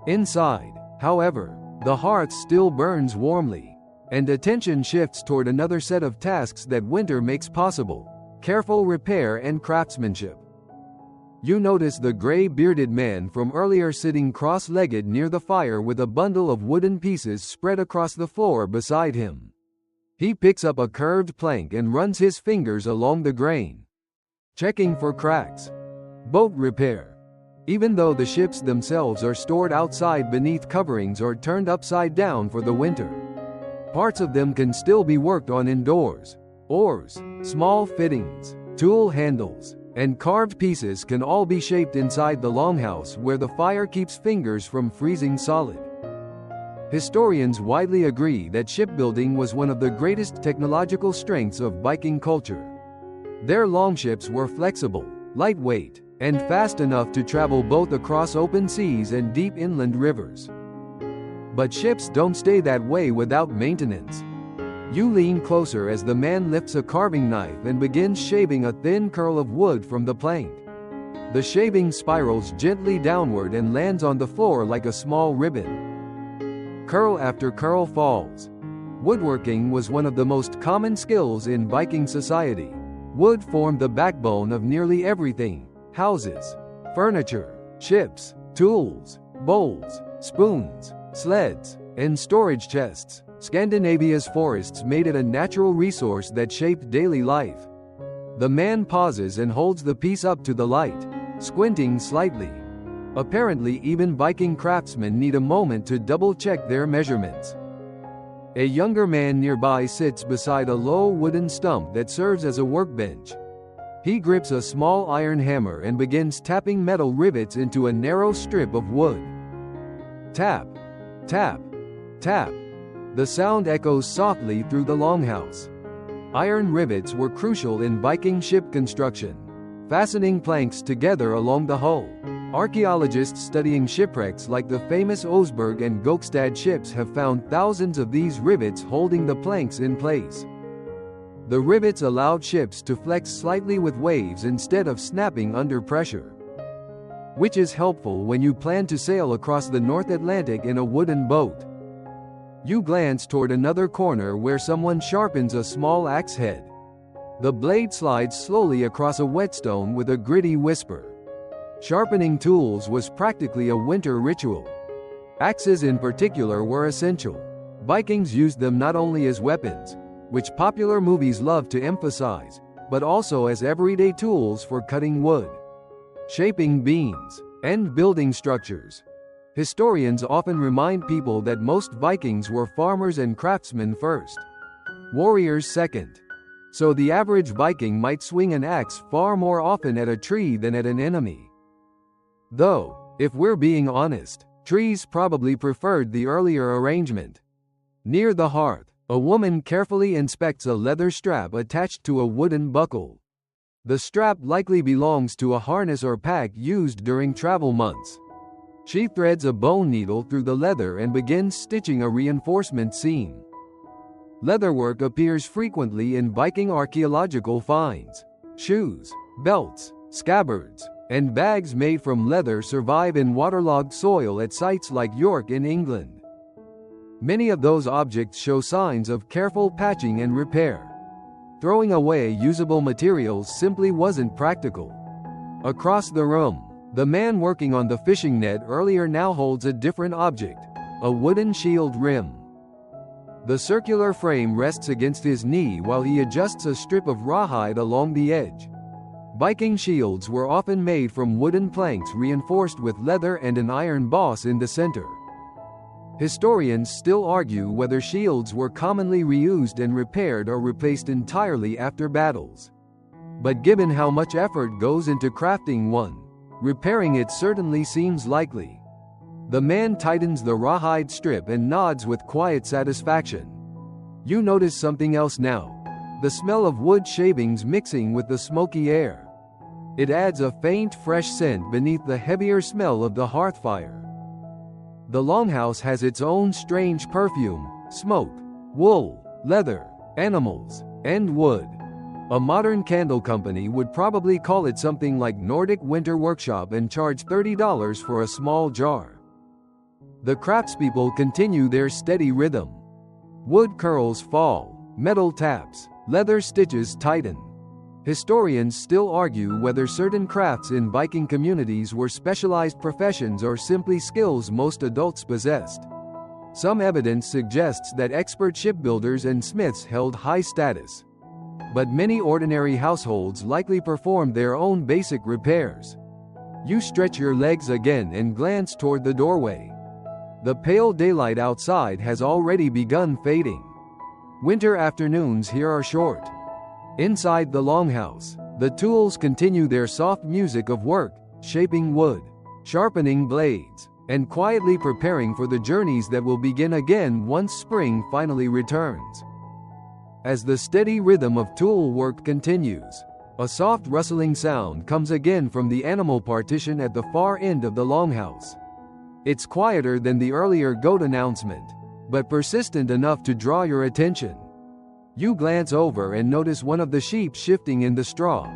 Inside, however, the hearth still burns warmly, and attention shifts toward another set of tasks that winter makes possible: careful repair and craftsmanship. You notice the gray-bearded man from earlier sitting cross-legged near the fire with a bundle of wooden pieces spread across the floor beside him. He picks up a curved plank and runs his fingers along the grain, checking for cracks. Boat repair. Even though the ships themselves are stored outside beneath coverings or turned upside down for the winter, parts of them can still be worked on indoors. Oars, small fittings, tool handles, and carved pieces can all be shaped inside the longhouse, where the fire keeps fingers from freezing solid. Historians widely agree that shipbuilding was one of the greatest technological strengths of Viking culture. Their longships were flexible, lightweight, and fast enough to travel both across open seas and deep inland rivers. But ships don't stay that way without maintenance. You lean closer as the man lifts a carving knife and begins shaving a thin curl of wood from the plank. The shaving spirals gently downward and lands on the floor like a small ribbon. Curl after curl falls. Woodworking was one of the most common skills in Viking society. Wood formed the backbone of nearly everything: houses, furniture, ships, tools, bowls, spoons, sleds, and storage chests. Scandinavia's forests made it a natural resource that shaped daily life. The man pauses and holds the piece up to the light, squinting slightly. Apparently, even Viking craftsmen need a moment to double-check their measurements. A younger man nearby sits beside a low wooden stump that serves as a workbench. He grips a small iron hammer and begins tapping metal rivets into a narrow strip of wood. Tap, tap, tap. The sound echoes softly through the longhouse. Iron rivets were crucial in Viking ship construction, fastening planks together along the hull. Archaeologists studying shipwrecks like the famous Oseberg and Gokstad ships have found thousands of these rivets holding the planks in place. The rivets allowed ships to flex slightly with waves instead of snapping under pressure, which is helpful when you plan to sail across the North Atlantic in a wooden boat. You glance toward another corner where someone sharpens a small axe head. The blade slides slowly across a whetstone with a gritty whisper. Sharpening tools was practically a winter ritual. Axes in particular were essential. Vikings used them not only as weapons, which popular movies love to emphasize, but also as everyday tools for cutting wood, shaping beams, and building structures. Historians often remind people that most Vikings were farmers and craftsmen first, warriors second. So the average Viking might swing an axe far more often at a tree than at an enemy. Though, if we're being honest, trees probably preferred the earlier arrangement. Near the hearth, a woman carefully inspects a leather strap attached to a wooden buckle. The strap likely belongs to a harness or pack used during travel months. She threads a bone needle through the leather and begins stitching a reinforcement seam. Leatherwork appears frequently in Viking archaeological finds. Shoes, belts, scabbards, and bags made from leather survive in waterlogged soil at sites like York in England. Many of those objects show signs of careful patching and repair. Throwing away usable materials simply wasn't practical. Across the room, the man working on the fishing net earlier now holds a different object, a wooden shield rim. The circular frame rests against his knee while he adjusts a strip of rawhide along the edge. Viking shields were often made from wooden planks reinforced with leather and an iron boss in the center. Historians still argue whether shields were commonly reused and repaired or replaced entirely after battles. But given how much effort goes into crafting one, repairing it certainly seems likely. The man tightens the rawhide strip and nods with quiet satisfaction. You notice something else now: the smell of wood shavings mixing with the smoky air. It adds a faint, fresh scent beneath the heavier smell of the hearth fire. The Longhouse has its own strange perfume, smoke, wool, leather, animals, and wood. A modern candle company would probably call it something like Nordic Winter Workshop and charge $30 for a small jar. The craftspeople continue their steady rhythm. Wood curls fall, metal taps, leather stitches tighten. Historians still argue whether certain crafts in Viking communities were specialized professions or simply skills most adults possessed. Some evidence suggests that expert shipbuilders and smiths held high status. But many ordinary households likely performed their own basic repairs. You stretch your legs again and glance toward the doorway. The pale daylight outside has already begun fading. Winter afternoons here are short. Inside the Longhouse, the tools continue their soft music of work, shaping wood, sharpening blades, and quietly preparing for the journeys that will begin again once spring finally returns. As the steady rhythm of tool work continues, a soft rustling sound comes again from the animal partition at the far end of the Longhouse. It's quieter than the earlier goat announcement, but persistent enough to draw your attention. You glance over and notice one of the sheep shifting in the straw,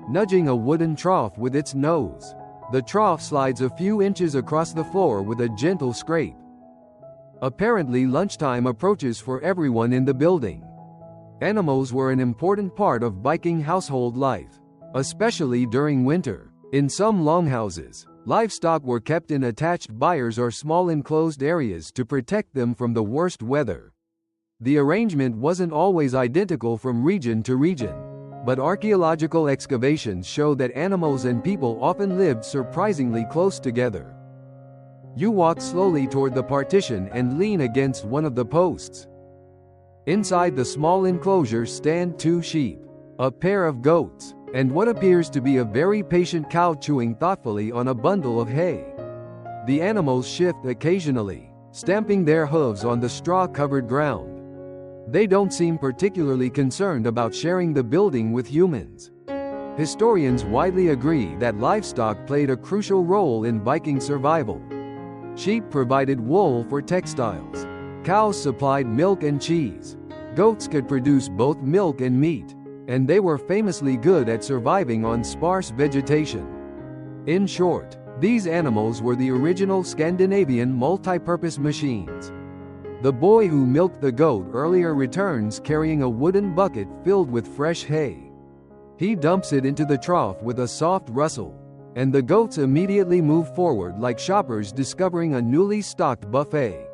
nudging a wooden trough with its nose. The trough slides a few inches across the floor with a gentle scrape. Apparently lunchtime approaches for everyone in the building. Animals were an important part of Viking household life, especially during winter. In some longhouses, livestock were kept in attached byres or small enclosed areas to protect them from the worst weather. The arrangement wasn't always identical from region to region, but archaeological excavations show that animals and people often lived surprisingly close together. You walk slowly toward the partition and lean against one of the posts. Inside the small enclosure stand two sheep, a pair of goats, and what appears to be a very patient cow chewing thoughtfully on a bundle of hay. The animals shift occasionally, stamping their hooves on the straw-covered ground. They don't seem particularly concerned about sharing the building with humans. Historians widely agree that livestock played a crucial role in Viking survival. Sheep provided wool for textiles. Cows supplied milk and cheese. Goats could produce both milk and meat, and they were famously good at surviving on sparse vegetation. In short, these animals were the original Scandinavian multi-purpose machines. The boy who milked the goat earlier returns carrying a wooden bucket filled with fresh hay. He dumps it into the trough with a soft rustle, and the goats immediately move forward like shoppers discovering a newly stocked buffet.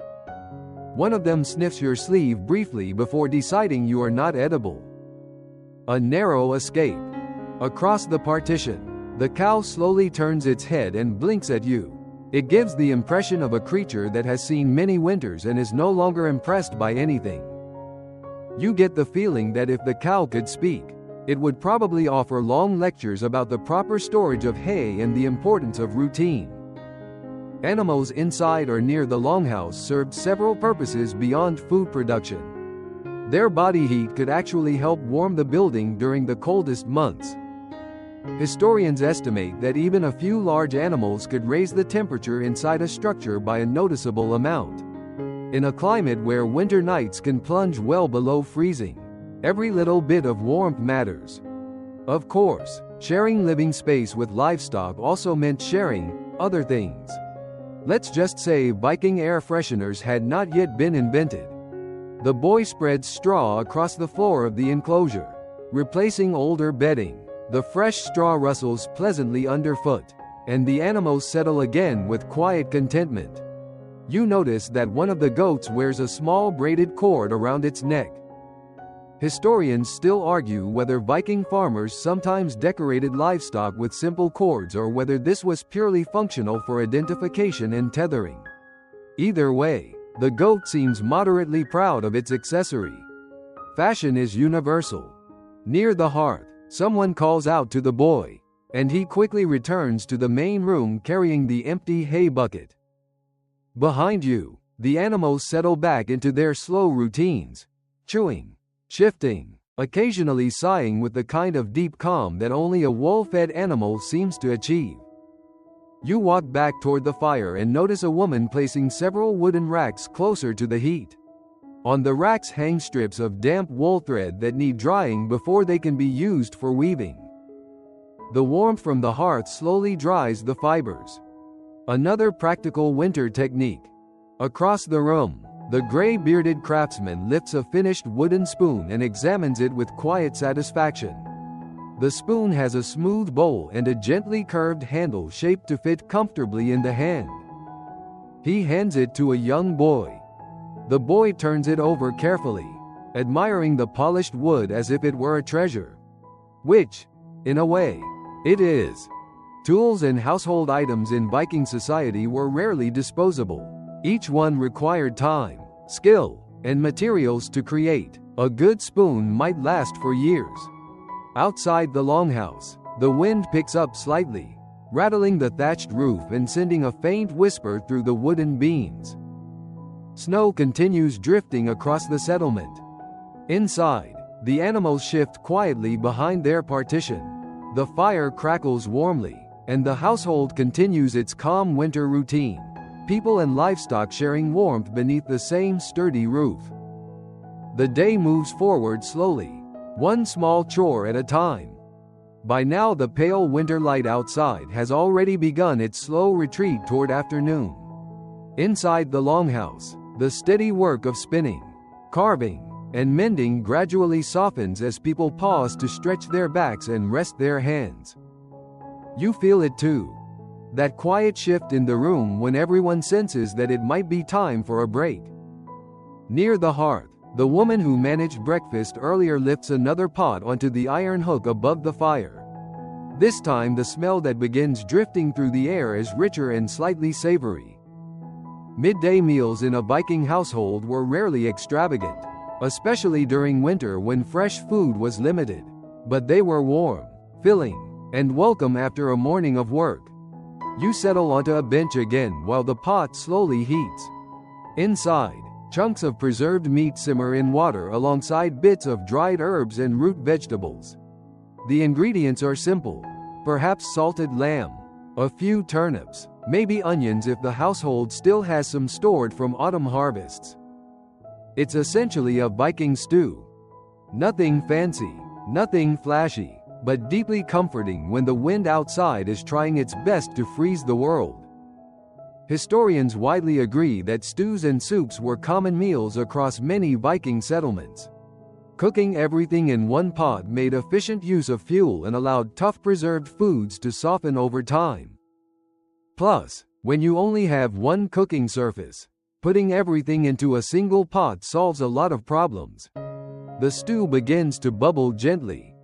One of them sniffs your sleeve briefly before deciding you are not edible. A narrow escape. Across the partition, the cow slowly turns its head and blinks at you. It gives the impression of a creature that has seen many winters and is no longer impressed by anything. You get the feeling that if the cow could speak, it would probably offer long lectures about the proper storage of hay and the importance of routine. Animals inside or near the Longhouse served several purposes beyond food production. Their body heat could actually help warm the building during the coldest months. Historians estimate that even a few large animals could raise the temperature inside a structure by a noticeable amount. In a climate where winter nights can plunge well below freezing, every little bit of warmth matters. Of course, sharing living space with livestock also meant sharing other things. Let's just say Viking air fresheners had not yet been invented. The boy spreads straw across the floor of the enclosure, replacing older bedding. The fresh straw rustles pleasantly underfoot, and the animals settle again with quiet contentment. You notice that one of the goats wears a small braided cord around its neck. Historians still argue whether Viking farmers sometimes decorated livestock with simple cords or whether this was purely functional for identification and tethering. Either way, the goat seems moderately proud of its accessory. Fashion is universal. Near the hearth, someone calls out to the boy, and he quickly returns to the main room carrying the empty hay bucket. Behind you, the animals settle back into their slow routines, chewing, shifting, occasionally sighing with the kind of deep calm that only a wool-fed animal seems to achieve. You walk back toward the fire and notice a woman placing several wooden racks closer to the heat. On the racks hang strips of damp wool thread that need drying before they can be used for weaving. The warmth from the hearth slowly dries the fibers. Another practical winter technique. Across the room, the gray-bearded craftsman lifts a finished wooden spoon and examines it with quiet satisfaction. The spoon has a smooth bowl and a gently curved handle shaped to fit comfortably in the hand. He hands it to a young boy. The boy turns it over carefully, admiring the polished wood as if it were a treasure. Which, in a way, it is. Tools and household items in Viking society were rarely disposable. Each one required time, skill, and materials to create. A good spoon might last for years. Outside the Longhouse, the wind picks up slightly, rattling the thatched roof and sending a faint whisper through the wooden beams. Snow continues drifting across the settlement. Inside, the animals shift quietly behind their partition. The fire crackles warmly, and the household continues its calm winter routine. People and livestock sharing warmth beneath the same sturdy roof. The day moves forward slowly, one small chore at a time. By now the pale winter light outside has already begun its slow retreat toward afternoon. Inside the Longhouse, the steady work of spinning, carving, and mending gradually softens as people pause to stretch their backs and rest their hands. You feel it too. That quiet shift in the room when everyone senses that it might be time for a break. Near the hearth, the woman who managed breakfast earlier lifts another pot onto the iron hook above the fire. This time the smell that begins drifting through the air is richer and slightly savory. Midday meals in a Viking household were rarely extravagant, especially during winter when fresh food was limited. But they were warm, filling, and welcome after a morning of work. You settle onto a bench again while the pot slowly heats. Inside, chunks of preserved meat simmer in water alongside bits of dried herbs and root vegetables. The ingredients are simple, perhaps salted lamb, a few turnips, maybe onions if the household still has some stored from autumn harvests. It's essentially a Viking stew. Nothing fancy, nothing flashy, but deeply comforting when the wind outside is trying its best to freeze the world. Historians widely agree that stews and soups were common meals across many Viking settlements. Cooking everything in one pot made efficient use of fuel and allowed tough preserved foods to soften over time. Plus, when you only have one cooking surface, putting everything into a single pot solves a lot of problems. The stew begins to bubble gently.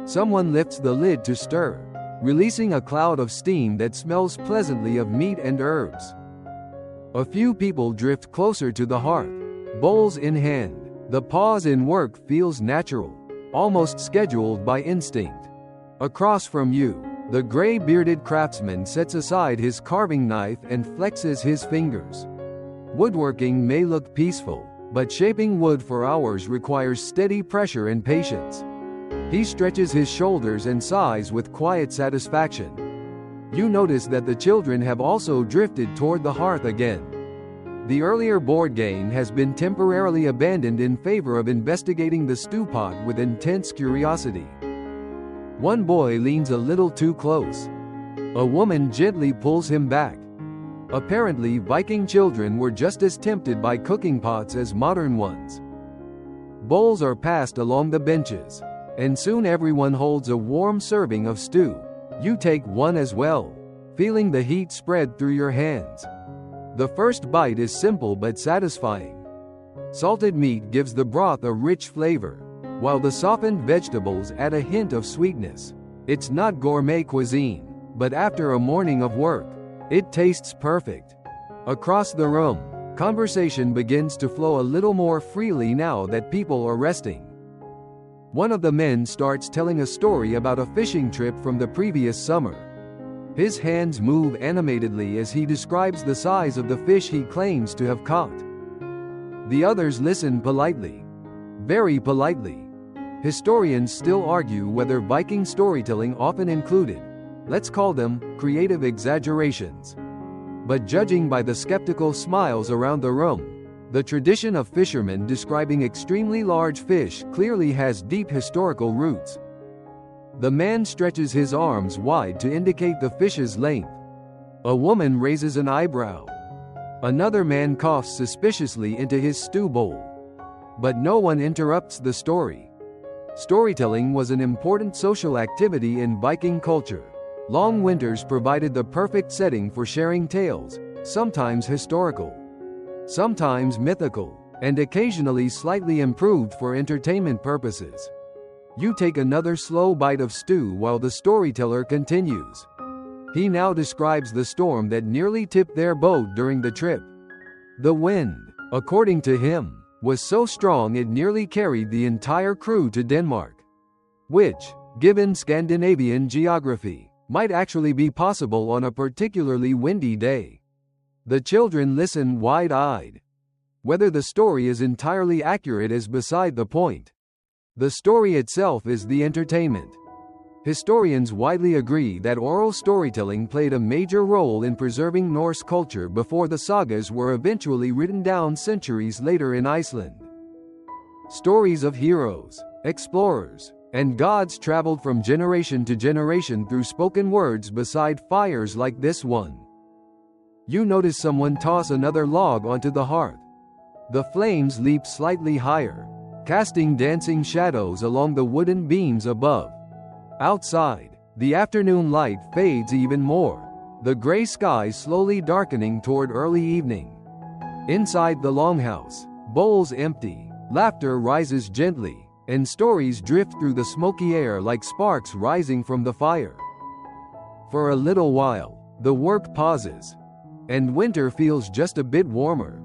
Someone lifts the lid to stir, releasing a cloud of steam that smells pleasantly of meat and herbs. A few people drift closer to the hearth, bowls in hand. The pause in work feels natural, almost scheduled by instinct. Across from you, the gray-bearded craftsman sets aside his carving knife and flexes his fingers. Woodworking may look peaceful, but shaping wood for hours requires steady pressure and patience. He stretches his shoulders and sighs with quiet satisfaction. You notice that the children have also drifted toward the hearth again. The earlier board game has been temporarily abandoned in favor of investigating the stew pot with intense curiosity. One boy leans a little too close. A woman gently pulls him back. Apparently, Viking children were just as tempted by cooking pots as modern ones. Bowls are passed along the benches, and soon everyone holds a warm serving of stew. You take one as well, feeling the heat spread through your hands. The first bite is simple but satisfying. Salted meat gives the broth a rich flavor, while the softened vegetables add a hint of sweetness. It's not gourmet cuisine, but after a morning of work, it tastes perfect. Across the room, conversation begins to flow a little more freely now that people are resting. One of the men starts telling a story about a fishing trip from the previous summer. His hands move animatedly as he describes the size of the fish he claims to have caught. The others listen politely. Very politely. Historians still argue whether Viking storytelling often included let's call them, creative exaggerations. But judging by the skeptical smiles around the room, the tradition of fishermen describing extremely large fish clearly has deep historical roots. The man stretches his arms wide to indicate the fish's length. A woman raises an eyebrow. Another man coughs suspiciously into his stew bowl. But no one interrupts the story. Storytelling was an important social activity in Viking culture. Long winters provided the perfect setting for sharing tales, sometimes historical, sometimes mythical, and occasionally slightly improved for entertainment purposes. You take another slow bite of stew while the storyteller continues. He now describes the storm that nearly tipped their boat during the trip. The wind, according to him, was so strong it nearly carried the entire crew to Denmark, which, given Scandinavian geography, might actually be possible on a particularly windy day. The children listen wide-eyed. Whether the story is entirely accurate is beside the point. The story itself is the entertainment. Historians widely agree that oral storytelling played a major role in preserving Norse culture before the sagas were eventually written down centuries later in Iceland. Stories of heroes, explorers, and gods traveled from generation to generation through spoken words beside fires like this one. You notice someone toss another log onto the hearth. The flames leap slightly higher, casting dancing shadows along the wooden beams above. Outside, the afternoon light fades even more, the gray sky slowly darkening toward early evening. Inside the longhouse, bowls empty, laughter rises gently, and stories drift through the smoky air like sparks rising from the fire. For a little while, the work pauses, and winter feels just a bit warmer.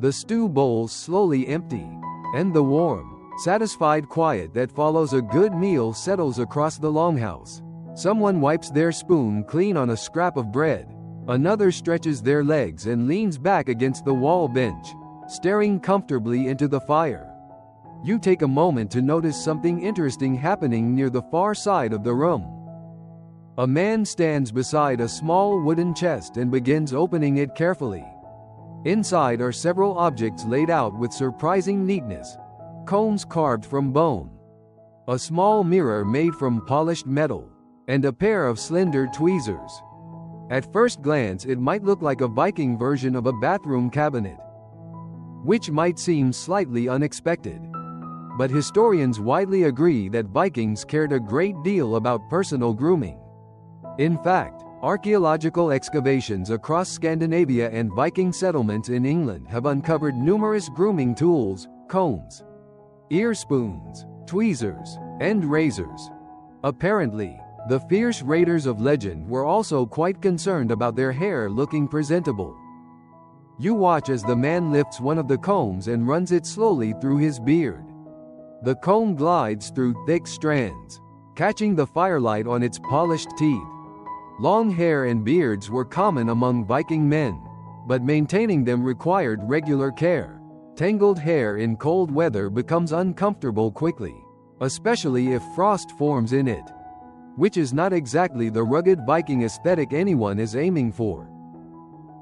The stew bowls slowly empty, and the warm, satisfied quiet that follows a good meal settles across the longhouse. Someone wipes their spoon clean on a scrap of bread. Another stretches their legs and leans back against the wall bench, staring comfortably into the fire. You take a moment to notice something interesting happening near the far side of the room. A man stands beside a small wooden chest and begins opening it carefully. Inside are several objects laid out with surprising neatness. Combs carved from bone, a small mirror made from polished metal, and a pair of slender tweezers. At first glance it might look like a Viking version of a bathroom cabinet, which might seem slightly unexpected. But historians widely agree that Vikings cared a great deal about personal grooming. In fact, archaeological excavations across Scandinavia and Viking settlements in England have uncovered numerous grooming tools, combs, ear spoons, tweezers, and razors. Apparently, the fierce raiders of legend were also quite concerned about their hair looking presentable. You watch as the man lifts one of the combs and runs it slowly through his beard. The comb glides through thick strands, catching the firelight on its polished teeth. Long hair and beards were common among Viking men, but maintaining them required regular care. Tangled hair in cold weather becomes uncomfortable quickly, especially if frost forms in it, which is not exactly the rugged Viking aesthetic anyone is aiming for.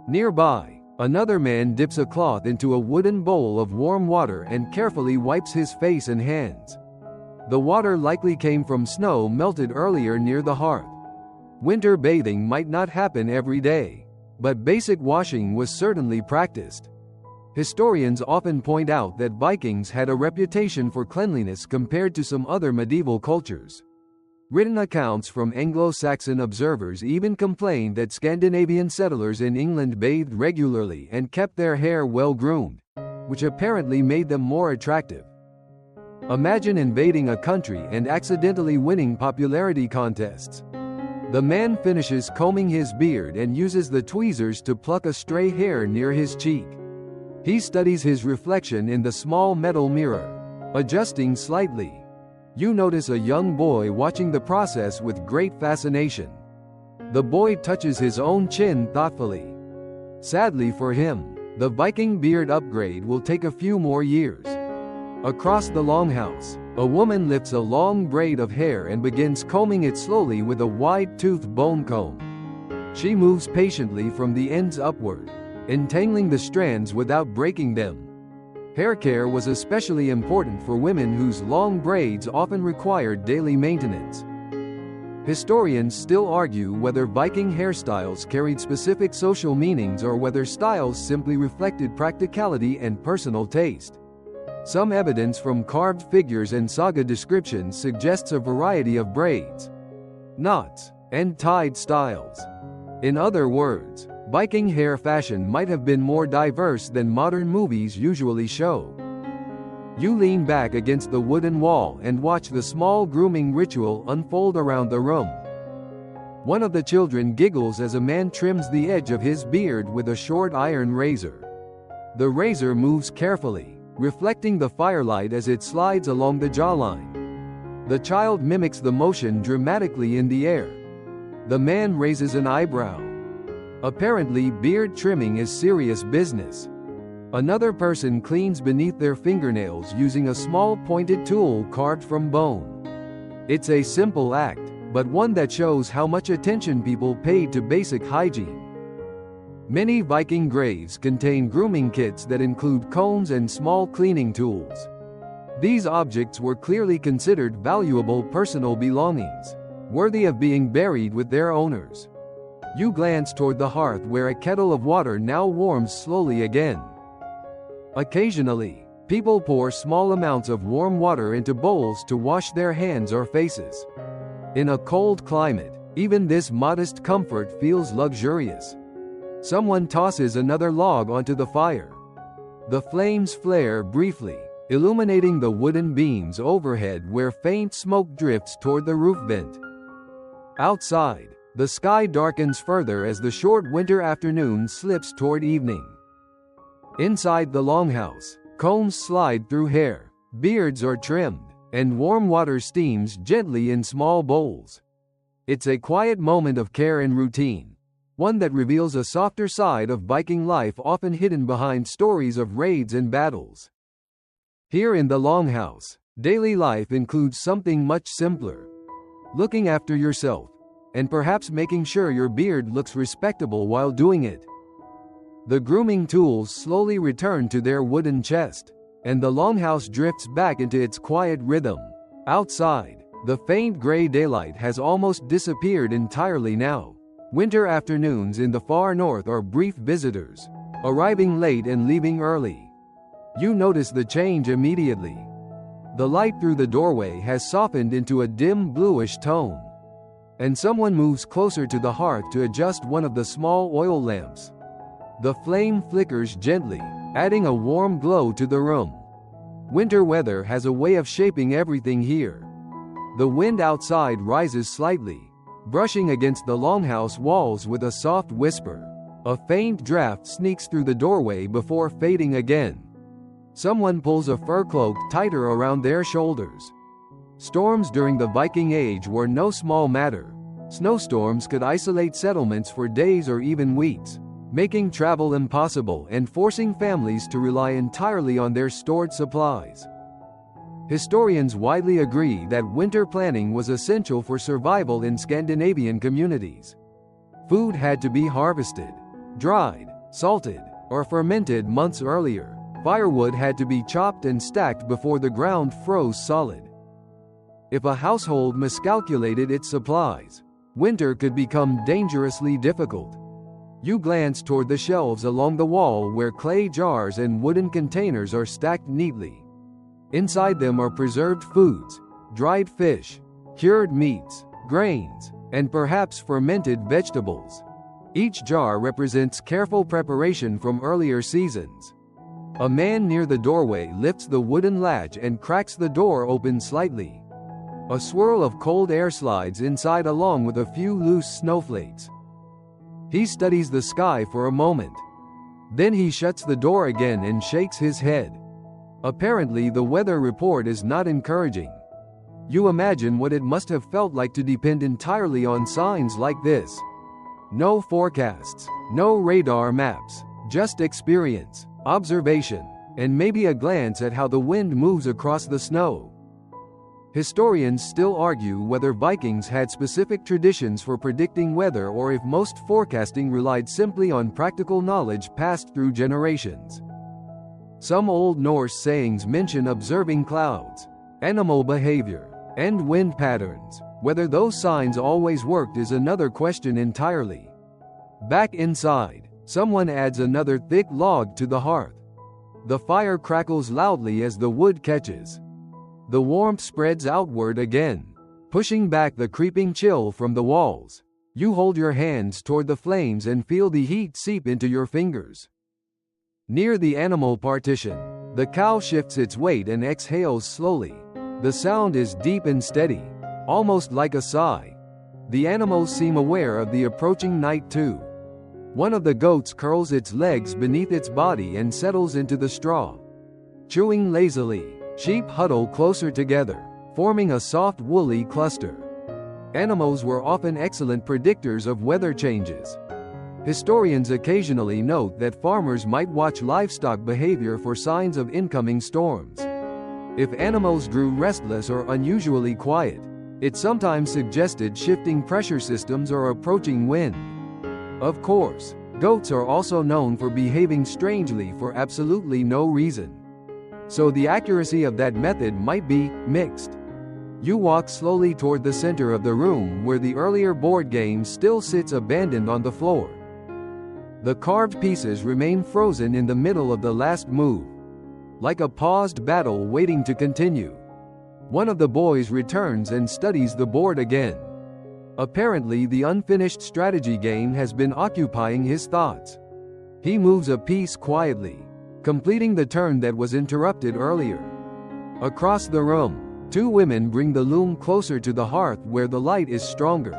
Nearby, another man dips a cloth into a wooden bowl of warm water and carefully wipes his face and hands. The water likely came from snow melted earlier near the hearth. Winter bathing might not happen every day, but basic washing was certainly practiced. Historians often point out that Vikings had a reputation for cleanliness compared to some other medieval cultures. Written accounts from Anglo-Saxon observers even complained that Scandinavian settlers in England bathed regularly and kept their hair well groomed, which apparently made them more attractive. Imagine invading a country and accidentally winning popularity contests. The man finishes combing his beard and uses the tweezers to pluck a stray hair near his cheek. He studies his reflection in the small metal mirror, adjusting slightly. You notice a young boy watching the process with great fascination. The boy touches his own chin thoughtfully. Sadly for him, the Viking beard upgrade will take a few more years. Across the longhouse, A woman lifts a long braid of hair and begins combing it slowly with a wide-toothed bone comb. She moves patiently from the ends upward, entangling the strands without breaking them. Hair care was especially important for women whose long braids often required daily maintenance. Historians still argue whether Viking hairstyles carried specific social meanings or whether styles simply reflected practicality and personal taste. Some evidence from carved figures and saga descriptions suggests a variety of braids, knots, and tied styles. In other words, Viking hair fashion might have been more diverse than modern movies usually show. You lean back against the wooden wall and watch the small grooming ritual unfold around the room. One of the children giggles as a man trims the edge of his beard with a short iron razor. The razor moves carefully, reflecting the firelight as it slides along the jawline. The child mimics the motion dramatically in the air. The man raises an eyebrow. Apparently, beard trimming is serious business. Another person cleans beneath their fingernails using a small pointed tool carved from bone. It's a simple act, but one that shows how much attention people paid to basic hygiene. Many Viking graves contain grooming kits that include combs and small cleaning tools. These objects were clearly considered valuable personal belongings, worthy of being buried with their owners. You glance toward the hearth where a kettle of water now warms slowly again. Occasionally, people pour small amounts of warm water into bowls to wash their hands or faces. In a cold climate, even this modest comfort feels luxurious. Someone tosses another log onto the fire. The flames flare briefly, illuminating the wooden beams overhead where faint smoke drifts toward the roof vent. Outside, the sky darkens further as the short winter afternoon slips toward evening. Inside the longhouse, combs slide through hair, beards are trimmed, and warm water steams gently in small bowls. It's a quiet moment of care and routine, one that reveals a softer side of Viking life often hidden behind stories of raids and battles. Here in the Longhouse, daily life includes something much simpler. Looking after yourself, and perhaps making sure your beard looks respectable while doing it. The grooming tools slowly return to their wooden chest, and the Longhouse drifts back into its quiet rhythm. Outside, the faint gray daylight has almost disappeared entirely now. Winter afternoons in the far north are brief visitors, arriving late and leaving early. You notice the change immediately. The light through the doorway has softened into a dim bluish tone, and someone moves closer to the hearth to adjust one of the small oil lamps. The flame flickers gently, adding a warm glow to the room. Winter weather has a way of shaping everything here. The wind outside rises slightly, brushing against the longhouse walls with a soft whisper. A faint draft sneaks through the doorway before fading again. Someone pulls a fur cloak tighter around their shoulders. Storms during the Viking Age were no small matter. Snowstorms could isolate settlements for days or even weeks, making travel impossible and forcing families to rely entirely on their stored supplies. Historians widely agree that winter planning was essential for survival in Scandinavian communities. Food had to be harvested, dried, salted, or fermented months earlier. Firewood had to be chopped and stacked before the ground froze solid. If a household miscalculated its supplies, winter could become dangerously difficult. You glance toward the shelves along the wall where clay jars and wooden containers are stacked neatly. Inside them are preserved foods, dried fish, cured meats, grains, and perhaps fermented vegetables. Each jar represents careful preparation from earlier seasons. A man near the doorway lifts the wooden latch and cracks the door open slightly. A swirl of cold air slides inside along with a few loose snowflakes. He studies the sky for a moment. Then he shuts the door again and shakes his head. Apparently the weather report is not encouraging. You imagine what it must have felt like to depend entirely on signs like this. No forecasts, no radar maps, just experience, observation, and maybe a glance at how the wind moves across the snow. Historians still argue whether Vikings had specific traditions for predicting weather or if most forecasting relied simply on practical knowledge passed through generations. Some Old Norse sayings mention observing clouds, animal behavior, and wind patterns. Whether those signs always worked is another question entirely. Back inside, someone adds another thick log to the hearth. The fire crackles loudly as the wood catches. The warmth spreads outward again, pushing back the creeping chill from the walls. You hold your hands toward the flames and feel the heat seep into your fingers. Near the animal partition, the cow shifts its weight and exhales slowly. The sound is deep and steady, almost like a sigh. The animals seem aware of the approaching night too. One of the goats curls its legs beneath its body and settles into the straw. Chewing lazily, sheep huddle closer together, forming a soft woolly cluster. Animals were often excellent predictors of weather changes. Historians occasionally note that farmers might watch livestock behavior for signs of incoming storms. If animals grew restless or unusually quiet, it sometimes suggested shifting pressure systems or approaching wind. Of course, goats are also known for behaving strangely for absolutely no reason. So the accuracy of that method might be mixed. You walk slowly toward the center of the room where the earlier board game still sits abandoned on the floor. The carved pieces remain frozen in the middle of the last move, like a paused battle waiting to continue. One of the boys returns and studies the board again. Apparently, the unfinished strategy game has been occupying his thoughts. He moves a piece quietly, completing the turn that was interrupted earlier. Across the room, two women bring the loom closer to the hearth where the light is stronger.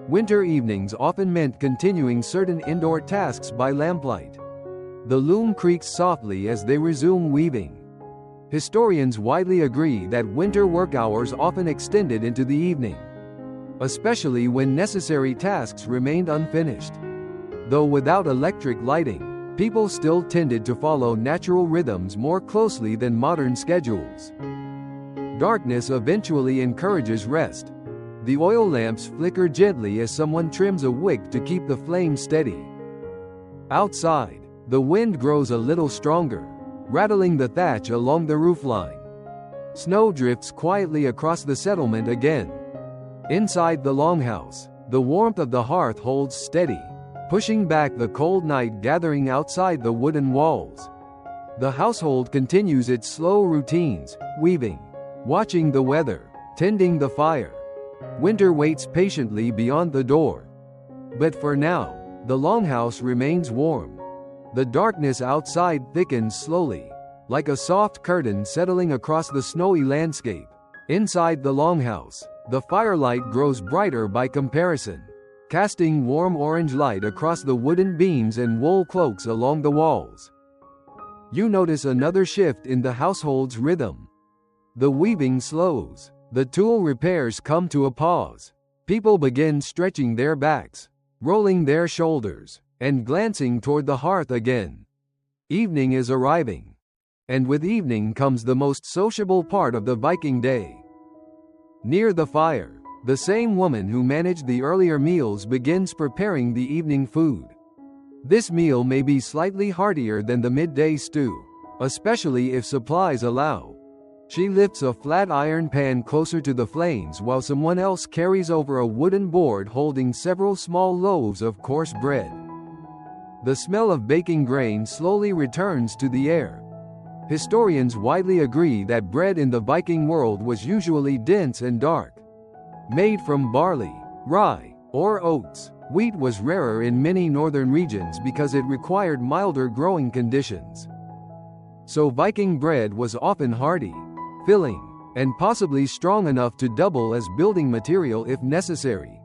Winter evenings often meant continuing certain indoor tasks by lamplight. The loom creaks softly as they resume weaving. Historians widely agree that winter work hours often extended into the evening, especially when necessary tasks remained unfinished. Though without electric lighting, people still tended to follow natural rhythms more closely than modern schedules. Darkness eventually encourages rest. The oil lamps flicker gently as someone trims a wick to keep the flame steady. Outside, the wind grows a little stronger, rattling the thatch along the roofline. Snow drifts quietly across the settlement again. Inside the longhouse, the warmth of the hearth holds steady, pushing back the cold night gathering outside the wooden walls. The household continues its slow routines, weaving, watching the weather, tending the fire. Winter waits patiently beyond the door. But for now, the longhouse remains warm. The darkness outside thickens slowly, like a soft curtain settling across the snowy landscape. Inside the longhouse, the firelight grows brighter by comparison, casting warm orange light across the wooden beams and wool cloaks along the walls. You notice another shift in the household's rhythm. The weaving slows. The tool repairs come to a pause. People begin stretching their backs, rolling their shoulders, and glancing toward the hearth again. Evening is arriving. And with evening comes the most sociable part of the Viking day. Near the fire, the same woman who managed the earlier meals begins preparing the evening food. This meal may be slightly heartier than the midday stew, especially if supplies allow. She lifts a flat iron pan closer to the flames while someone else carries over a wooden board holding several small loaves of coarse bread. The smell of baking grain slowly returns to the air. Historians widely agree that bread in the Viking world was usually dense and dark. Made from barley, rye, or oats, wheat was rarer in many northern regions because it required milder growing conditions. So Viking bread was often hearty, filling, and possibly strong enough to double as building material if necessary.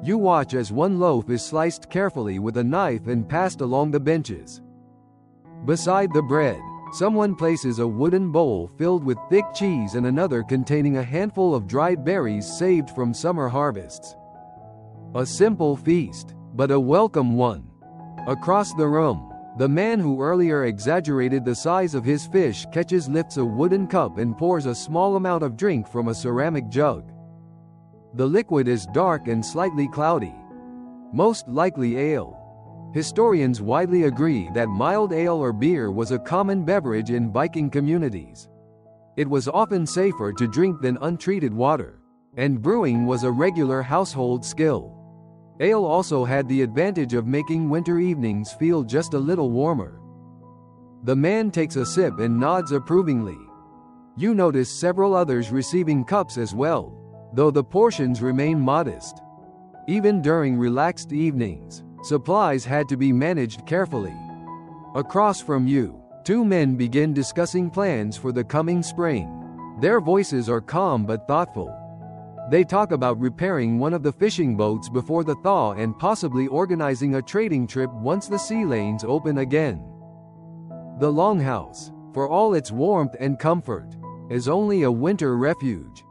You watch as one loaf is sliced carefully with a knife and passed along the benches. Beside the bread, someone places a wooden bowl filled with thick cheese and another containing a handful of dried berries saved from summer harvests. A simple feast, but a welcome one. Across the room, The man who earlier exaggerated the size of his fish catches lifts a wooden cup and pours a small amount of drink from a ceramic jug. The liquid is dark and slightly cloudy. Most likely ale. Historians widely agree that mild ale or beer was a common beverage in Viking communities. It was often safer to drink than untreated water, and brewing was a regular household skill. Ale also had the advantage of making winter evenings feel just a little warmer. The man takes a sip and nods approvingly. You notice several others receiving cups as well, though the portions remain modest. Even during relaxed evenings, supplies had to be managed carefully. Across from you, two men begin discussing plans for the coming spring. Their voices are calm but thoughtful. They talk about repairing one of the fishing boats before the thaw and possibly organizing a trading trip once the sea lanes open again. The Longhouse, for all its warmth and comfort, is only a winter refuge.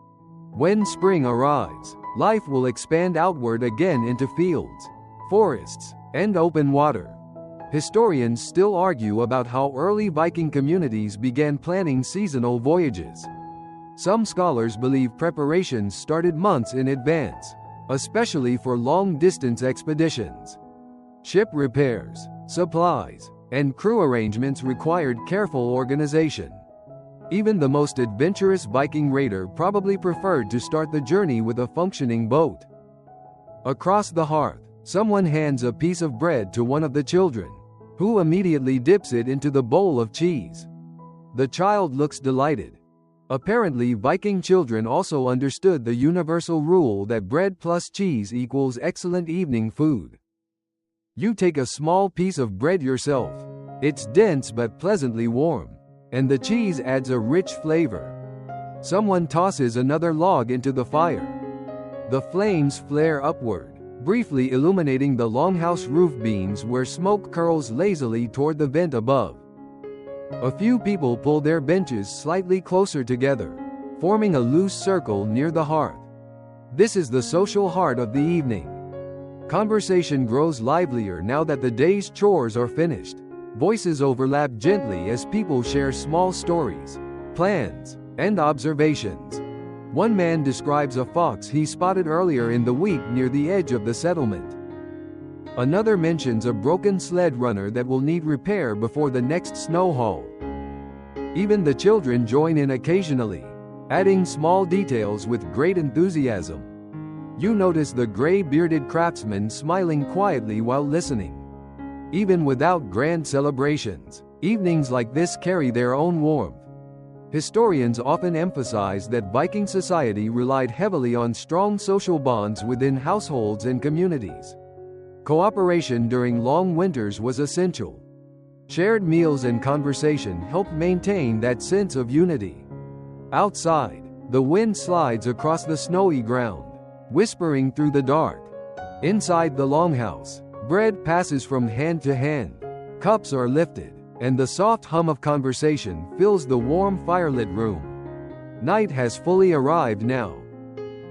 When spring arrives, life will expand outward again into fields, forests, and open water. Historians still argue about how early Viking communities began planning seasonal voyages. Some scholars believe preparations started months in advance, especially for long-distance expeditions. Ship repairs, supplies, and crew arrangements required careful organization. Even the most adventurous Viking raider probably preferred to start the journey with a functioning boat. Across the hearth, someone hands a piece of bread to one of the children, who immediately dips it into the bowl of cheese. The child looks delighted. Apparently, Viking children also understood the universal rule that bread plus cheese equals excellent evening food. You take a small piece of bread yourself. It's dense but pleasantly warm, and the cheese adds a rich flavor. Someone tosses another log into the fire. The flames flare upward, briefly illuminating the longhouse roof beams where smoke curls lazily toward the vent above. A few people pull their benches slightly closer together, forming a loose circle near the hearth. This is the social heart of the evening. Conversation grows livelier now that the day's chores are finished. Voices overlap gently as people share small stories, plans, and observations. One man describes a fox he spotted earlier in the week near the edge of the settlement. Another mentions a broken sled runner that will need repair before the next snow haul. Even the children join in occasionally, adding small details with great enthusiasm. You notice the gray-bearded craftsman smiling quietly while listening. Even without grand celebrations, evenings like this carry their own warmth. Historians often emphasize that Viking society relied heavily on strong social bonds within households and communities. Cooperation during long winters was essential. Shared meals and conversation helped maintain that sense of unity. Outside, the wind slides across the snowy ground, whispering through the dark. Inside the longhouse, bread passes from hand to hand, cups are lifted, and the soft hum of conversation fills the warm firelit room. Night has fully arrived now,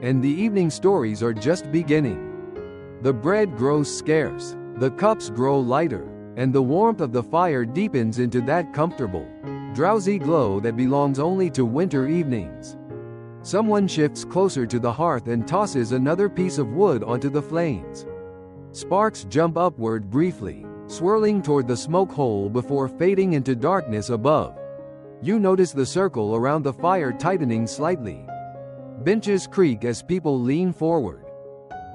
and the evening stories are just beginning. The bread grows scarce, the cups grow lighter, and the warmth of the fire deepens into that comfortable, drowsy glow that belongs only to winter evenings. Someone shifts closer to the hearth and tosses another piece of wood onto the flames. Sparks jump upward briefly, swirling toward the smoke hole before fading into darkness above. You notice the circle around the fire tightening slightly. Benches creak as people lean forward.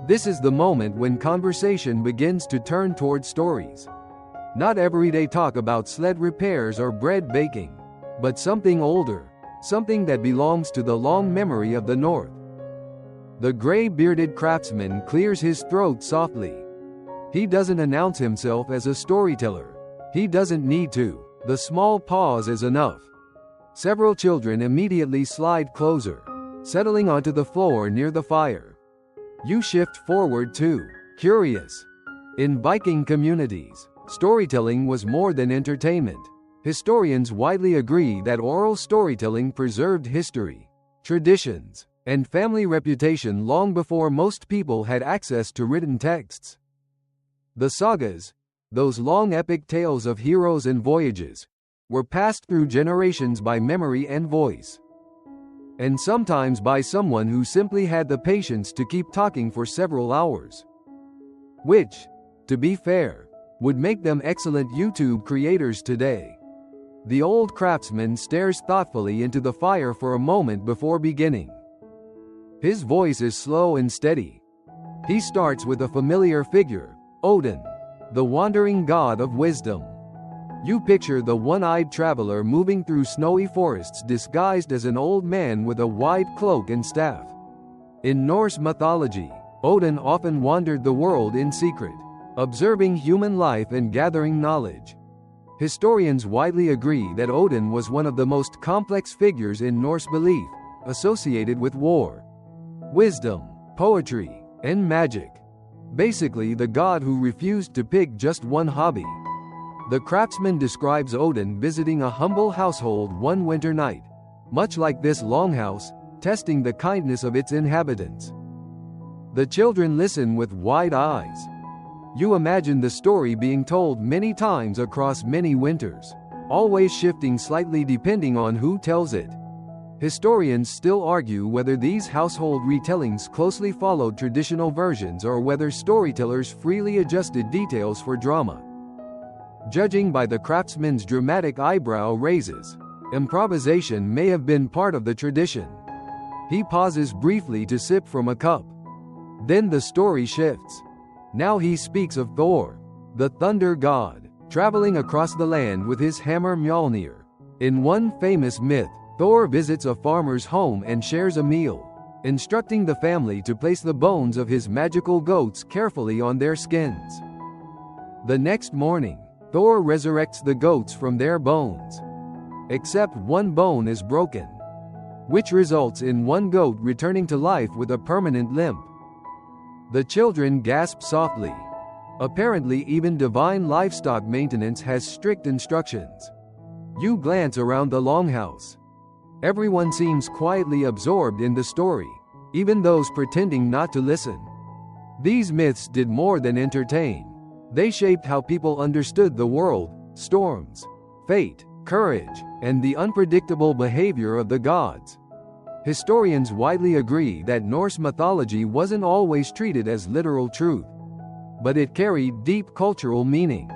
This is the moment when conversation begins to turn toward stories. Not everyday talk about sled repairs or bread baking, but something older, something that belongs to the long memory of the North. The gray-bearded craftsman clears his throat softly. He doesn't announce himself as a storyteller. He doesn't need to. The small pause is enough. Several children immediately slide closer, settling onto the floor near the fire. You shift forward too, curious. In Viking communities, storytelling was more than entertainment. Historians widely agree that oral storytelling preserved history, traditions, and family reputation long before most people had access to written texts. The sagas, those long epic tales of heroes and voyages, were passed through generations by memory and voice. And sometimes by someone who simply had the patience to keep talking for several hours. Which, to be fair, would make them excellent YouTube creators today. The old craftsman stares thoughtfully into the fire for a moment before beginning. His voice is slow and steady. He starts with a familiar figure, Odin, the wandering god of wisdom. You picture the one-eyed traveler moving through snowy forests disguised as an old man with a wide cloak and staff. In Norse mythology, Odin often wandered the world in secret, observing human life and gathering knowledge. Historians widely agree that Odin was one of the most complex figures in Norse belief, associated with war, wisdom, poetry, and magic. Basically the god who refused to pick just one hobby. The craftsman describes Odin visiting a humble household one winter night, much like this longhouse, testing the kindness of its inhabitants. The children listen with wide eyes. You imagine the story being told many times across many winters, always shifting slightly depending on who tells it. Historians still argue whether these household retellings closely followed traditional versions or whether storytellers freely adjusted details for drama. Judging by the craftsman's dramatic eyebrow raises, improvisation may have been part of the tradition. He pauses briefly to sip from a cup. Then the story shifts. Now he speaks of Thor, the thunder god, traveling across the land with his hammer Mjolnir. In one famous myth, Thor visits a farmer's home and shares a meal, instructing the family to place the bones of his magical goats carefully on their skins. The next morning, Thor resurrects the goats from their bones. Except one bone is broken, which results in one goat returning to life with a permanent limp. The children gasp softly. Apparently even divine livestock maintenance has strict instructions. You glance around the longhouse. Everyone seems quietly absorbed in the story, even those pretending not to listen. These myths did more than entertain. They shaped how people understood the world, storms, fate, courage, and the unpredictable behavior of the gods. Historians widely agree that Norse mythology wasn't always treated as literal truth, but it carried deep cultural meaning.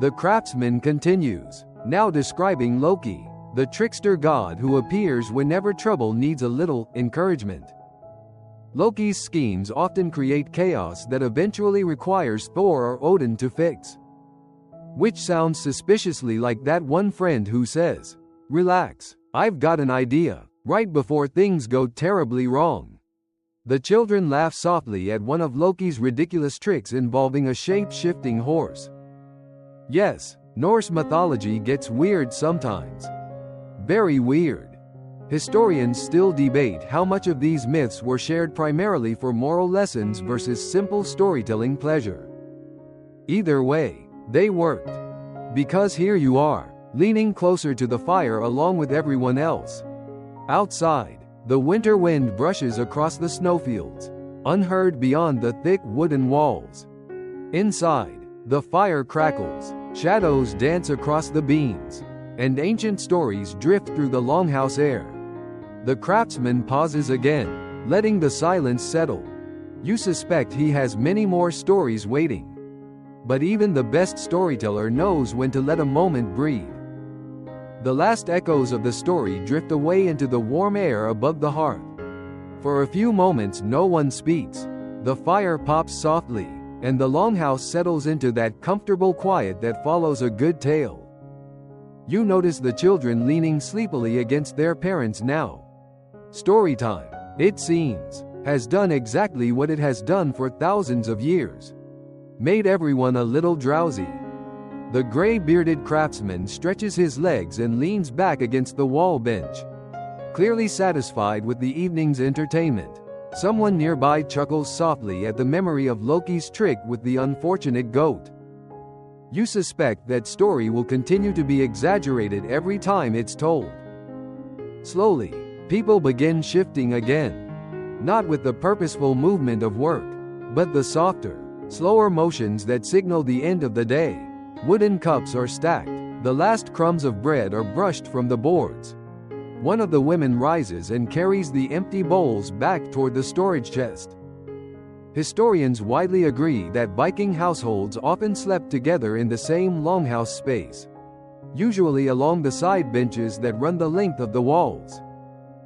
The craftsman continues, now describing Loki, the trickster god who appears whenever trouble needs a little encouragement. Loki's schemes often create chaos that eventually requires Thor or Odin to fix. Which sounds suspiciously like that one friend who says, "Relax, I've got an idea," right before things go terribly wrong. The children laugh softly at one of Loki's ridiculous tricks involving a shape-shifting horse. Yes, Norse mythology gets weird sometimes. Very weird. Historians still debate how much of these myths were shared primarily for moral lessons versus simple storytelling pleasure. Either way, they worked. Because here you are, leaning closer to the fire along with everyone else. Outside, the winter wind brushes across the snowfields, unheard beyond the thick wooden walls. Inside, the fire crackles, shadows dance across the beams, and ancient stories drift through the longhouse air. The craftsman pauses again, letting the silence settle. You suspect he has many more stories waiting. But even the best storyteller knows when to let a moment breathe. The last echoes of the story drift away into the warm air above the hearth. For a few moments no one speaks. The fire pops softly, and the longhouse settles into that comfortable quiet that follows a good tale. You notice the children leaning sleepily against their parents now. Storytime, it seems, has done exactly what it has done for thousands of years. Made everyone a little drowsy. The gray-bearded craftsman stretches his legs and leans back against the wall bench, clearly satisfied with the evening's entertainment. Someone nearby chuckles softly at the memory of Loki's trick with the unfortunate goat. You suspect that story will continue to be exaggerated every time it's told. Slowly, people begin shifting again. Not with the purposeful movement of work, but the softer, slower motions that signal the end of the day. Wooden cups are stacked. The last crumbs of bread are brushed from the boards. One of the women rises and carries the empty bowls back toward the storage chest. Historians widely agree that Viking households often slept together in the same longhouse space, usually along the side benches that run the length of the walls.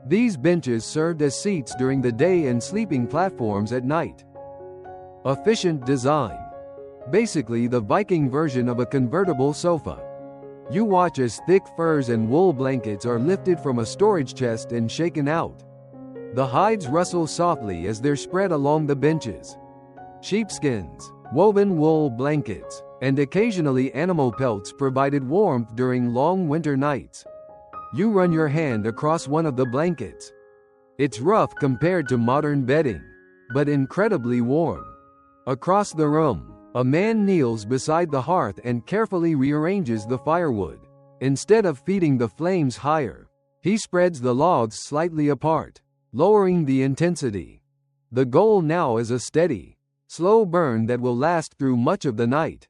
These benches served as seats during the day and sleeping platforms at night. Efficient design. Basically the Viking version of a convertible sofa. You watch as thick furs and wool blankets are lifted from a storage chest and shaken out. The hides rustle softly as they're spread along the benches. Sheepskins, woven wool blankets, and occasionally animal pelts provided warmth during long winter nights. You run your hand across one of the blankets. It's rough compared to modern bedding, but incredibly warm. Across the room, a man kneels beside the hearth and carefully rearranges the firewood. Instead of feeding the flames higher, he spreads the logs slightly apart, lowering the intensity. The goal now is a steady, slow burn that will last through much of the night.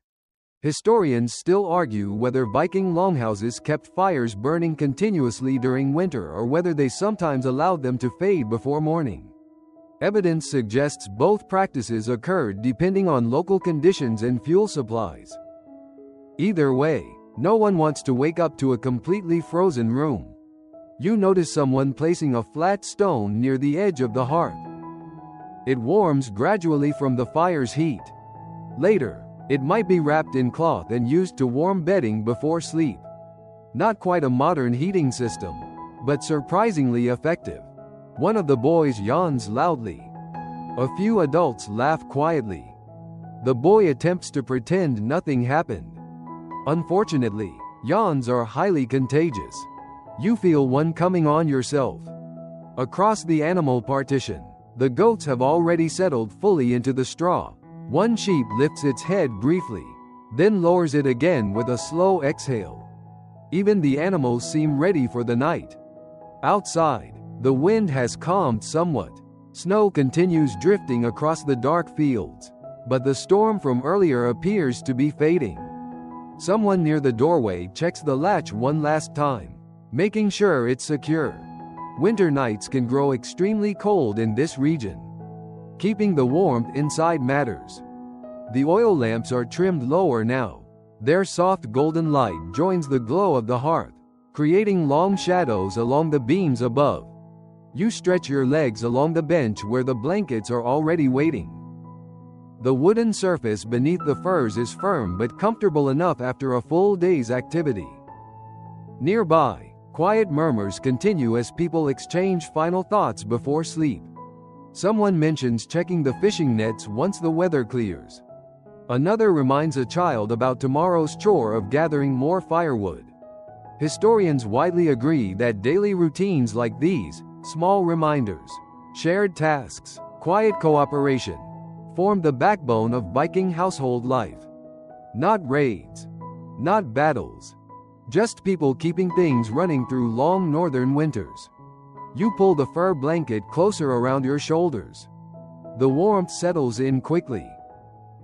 Historians still argue whether Viking longhouses kept fires burning continuously during winter or whether they sometimes allowed them to fade before morning. Evidence suggests both practices occurred depending on local conditions and fuel supplies. Either way, no one wants to wake up to a completely frozen room. You notice someone placing a flat stone near the edge of the hearth. It warms gradually from the fire's heat. Later, it might be wrapped in cloth and used to warm bedding before sleep. Not quite a modern heating system, but surprisingly effective. One of the boys yawns loudly. A few adults laugh quietly. The boy attempts to pretend nothing happened. Unfortunately, yawns are highly contagious. You feel one coming on yourself. Across the animal partition, the goats have already settled fully into the straw. One sheep lifts its head briefly, then lowers it again with a slow exhale. Even the animals seem ready for the night. Outside, the wind has calmed somewhat. Snow continues drifting across the dark fields, but the storm from earlier appears to be fading. Someone near the doorway checks the latch one last time, making sure it's secure. Winter nights can grow extremely cold in this region. Keeping the warmth inside matters. The oil lamps are trimmed lower now. Their soft golden light joins the glow of the hearth, creating long shadows along the beams above. You stretch your legs along the bench where the blankets are already waiting. The wooden surface beneath the furs is firm but comfortable enough after a full day's activity. Nearby, quiet murmurs continue as people exchange final thoughts before sleep. Someone mentions checking the fishing nets once the weather clears. Another reminds a child about tomorrow's chore of gathering more firewood. Historians widely agree that daily routines like these, small reminders, shared tasks, quiet cooperation, form the backbone of Viking household life. Not raids, not battles, just people keeping things running through long northern winters. You pull the fur blanket closer around your shoulders. The warmth settles in quickly.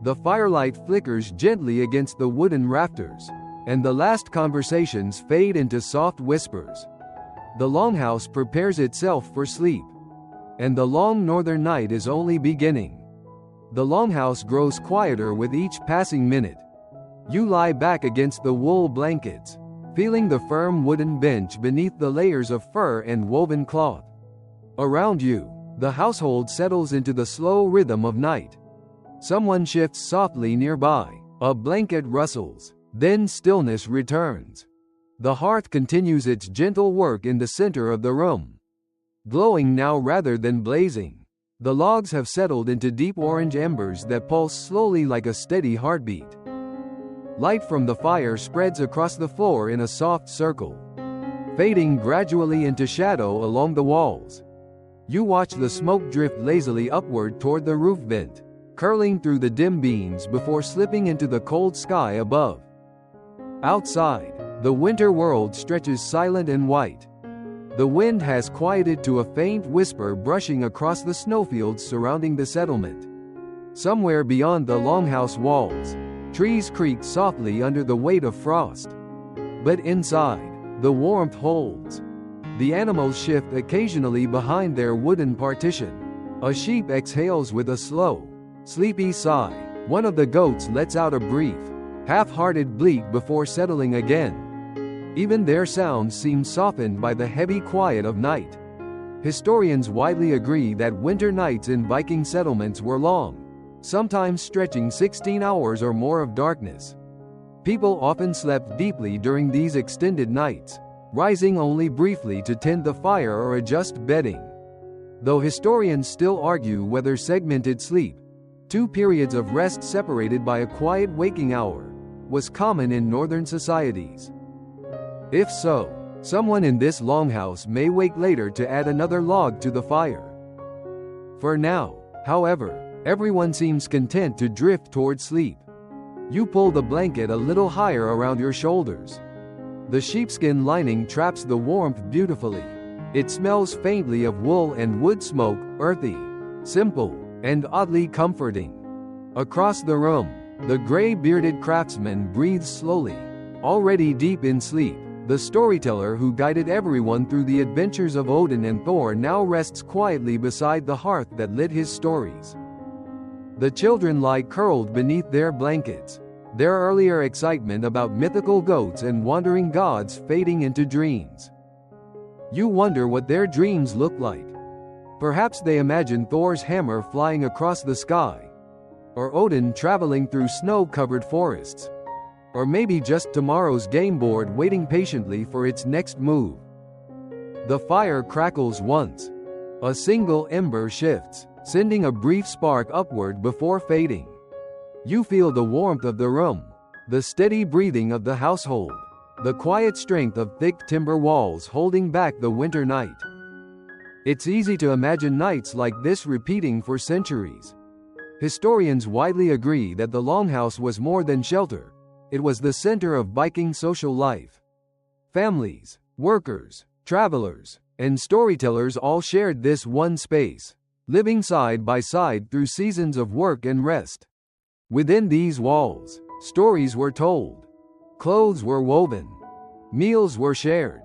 The firelight flickers gently against the wooden rafters, and the last conversations fade into soft whispers. The longhouse prepares itself for sleep, and the long northern night is only beginning. The longhouse grows quieter with each passing minute. You lie back against the wool blankets, feeling the firm wooden bench beneath the layers of fur and woven cloth. Around you, the household settles into the slow rhythm of night. Someone shifts softly nearby, a blanket rustles, then stillness returns. The hearth continues its gentle work in the center of the room. Glowing now rather than blazing, the logs have settled into deep orange embers that pulse slowly like a steady heartbeat. Light from the fire spreads across the floor in a soft circle, fading gradually into shadow along the walls. You watch the smoke drift lazily upward toward the roof vent, curling through the dim beams before slipping into the cold sky above. Outside, the winter world stretches silent and white. The wind has quieted to a faint whisper brushing across the snowfields surrounding the settlement. Somewhere beyond the longhouse walls, trees creak softly under the weight of frost. But inside, the warmth holds. The animals shift occasionally behind their wooden partition. A sheep exhales with a slow, sleepy sigh. One of the goats lets out a brief, half-hearted bleat before settling again. Even their sounds seem softened by the heavy quiet of night. Historians widely agree that winter nights in Viking settlements were long, sometimes stretching 16 hours or more of darkness. People often slept deeply during these extended nights, rising only briefly to tend the fire or adjust bedding. Though historians still argue whether segmented sleep, 2 periods of rest separated by a quiet waking hour, was common in northern societies. If so, someone in this longhouse may wake later to add another log to the fire. For now, however, everyone seems content to drift toward sleep. You pull the blanket a little higher around your shoulders. The sheepskin lining traps the warmth beautifully. It smells faintly of wool and wood smoke, earthy, simple, and oddly comforting. Across the room, the gray-bearded craftsman breathes slowly. Already deep in sleep, the storyteller who guided everyone through the adventures of Odin and Thor now rests quietly beside the hearth that lit his stories. The children lie curled beneath their blankets, their earlier excitement about mythical goats and wandering gods fading into dreams. You wonder what their dreams look like. Perhaps they imagine Thor's hammer flying across the sky, or Odin traveling through snow-covered forests, or maybe just tomorrow's game board waiting patiently for its next move. The fire crackles once. A single ember shifts, sending a brief spark upward before fading. You feel the warmth of the room, the steady breathing of the household, the quiet strength of thick timber walls holding back the winter night. It's easy to imagine nights like this repeating for centuries. Historians widely agree that the longhouse was more than shelter. It was the center of Viking social life. Families, workers, travelers, and storytellers all shared this one space, living side by side through seasons of work and rest. Within these walls, stories were told, clothes were woven, meals were shared,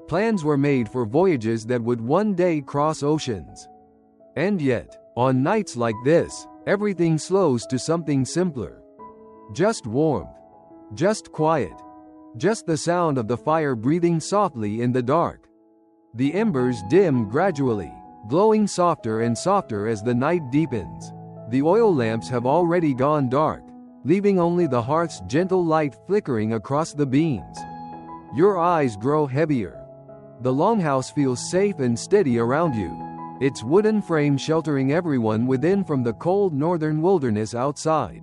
plans were made for voyages that would one day cross oceans. And yet, on nights like this, everything slows to something simpler. Just warmth. Just quiet. Just the sound of the fire breathing softly in the dark. The embers dim gradually, glowing softer and softer as the night deepens. The oil lamps have already gone dark, leaving only the hearth's gentle light flickering across the beams. Your eyes grow heavier. The longhouse feels safe and steady around you, its wooden frame sheltering everyone within from the cold northern wilderness outside.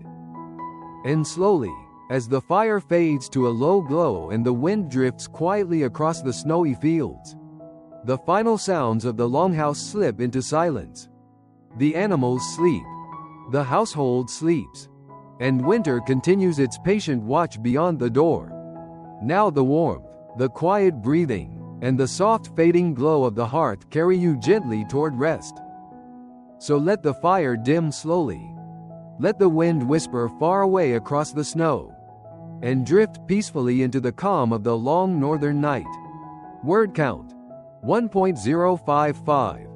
And slowly, as the fire fades to a low glow and the wind drifts quietly across the snowy fields, the final sounds of the longhouse slip into silence. The animals sleep. The household sleeps. And winter continues its patient watch beyond the door. Now the warmth, the quiet breathing, and the soft fading glow of the hearth carry you gently toward rest. So let the fire dim slowly. Let the wind whisper far away across the snow, and drift peacefully into the calm of the long northern night. Word count 1.055.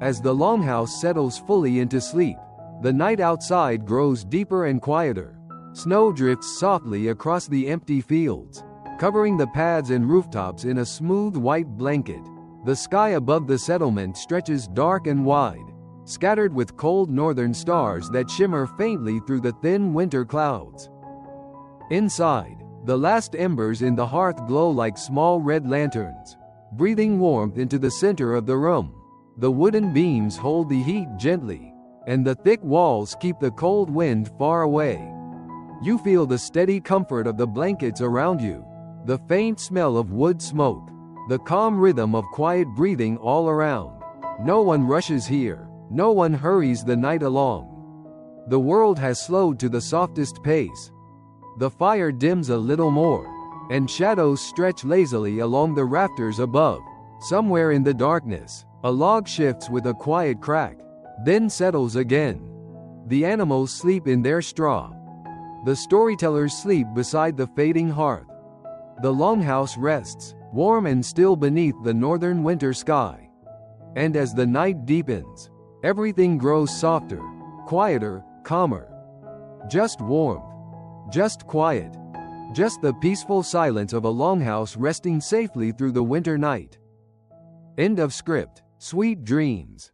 As the longhouse settles fully into sleep, the night outside grows deeper and quieter. Snow drifts softly across the empty fields, covering the paths and rooftops in a smooth white blanket. The sky above the settlement stretches dark and wide, scattered with cold northern stars that shimmer faintly through the thin winter clouds. Inside, the last embers in the hearth glow like small red lanterns, breathing warmth into the center of the room. The wooden beams hold the heat gently, and the thick walls keep the cold wind far away. You feel the steady comfort of the blankets around you, the faint smell of wood smoke, the calm rhythm of quiet breathing all around. No one rushes here, no one hurries the night along. The world has slowed to the softest pace. The fire dims a little more, and shadows stretch lazily along the rafters above. Somewhere in the darkness, a log shifts with a quiet crack, then settles again. The animals sleep in their straw. The storytellers sleep beside the fading hearth. The Longhouse rests, warm and still beneath the northern winter sky. And as the night deepens, everything grows softer, quieter, calmer. Just warmth. Just quiet. Just the peaceful silence of a longhouse resting safely through the winter night. End of script. Sweet dreams.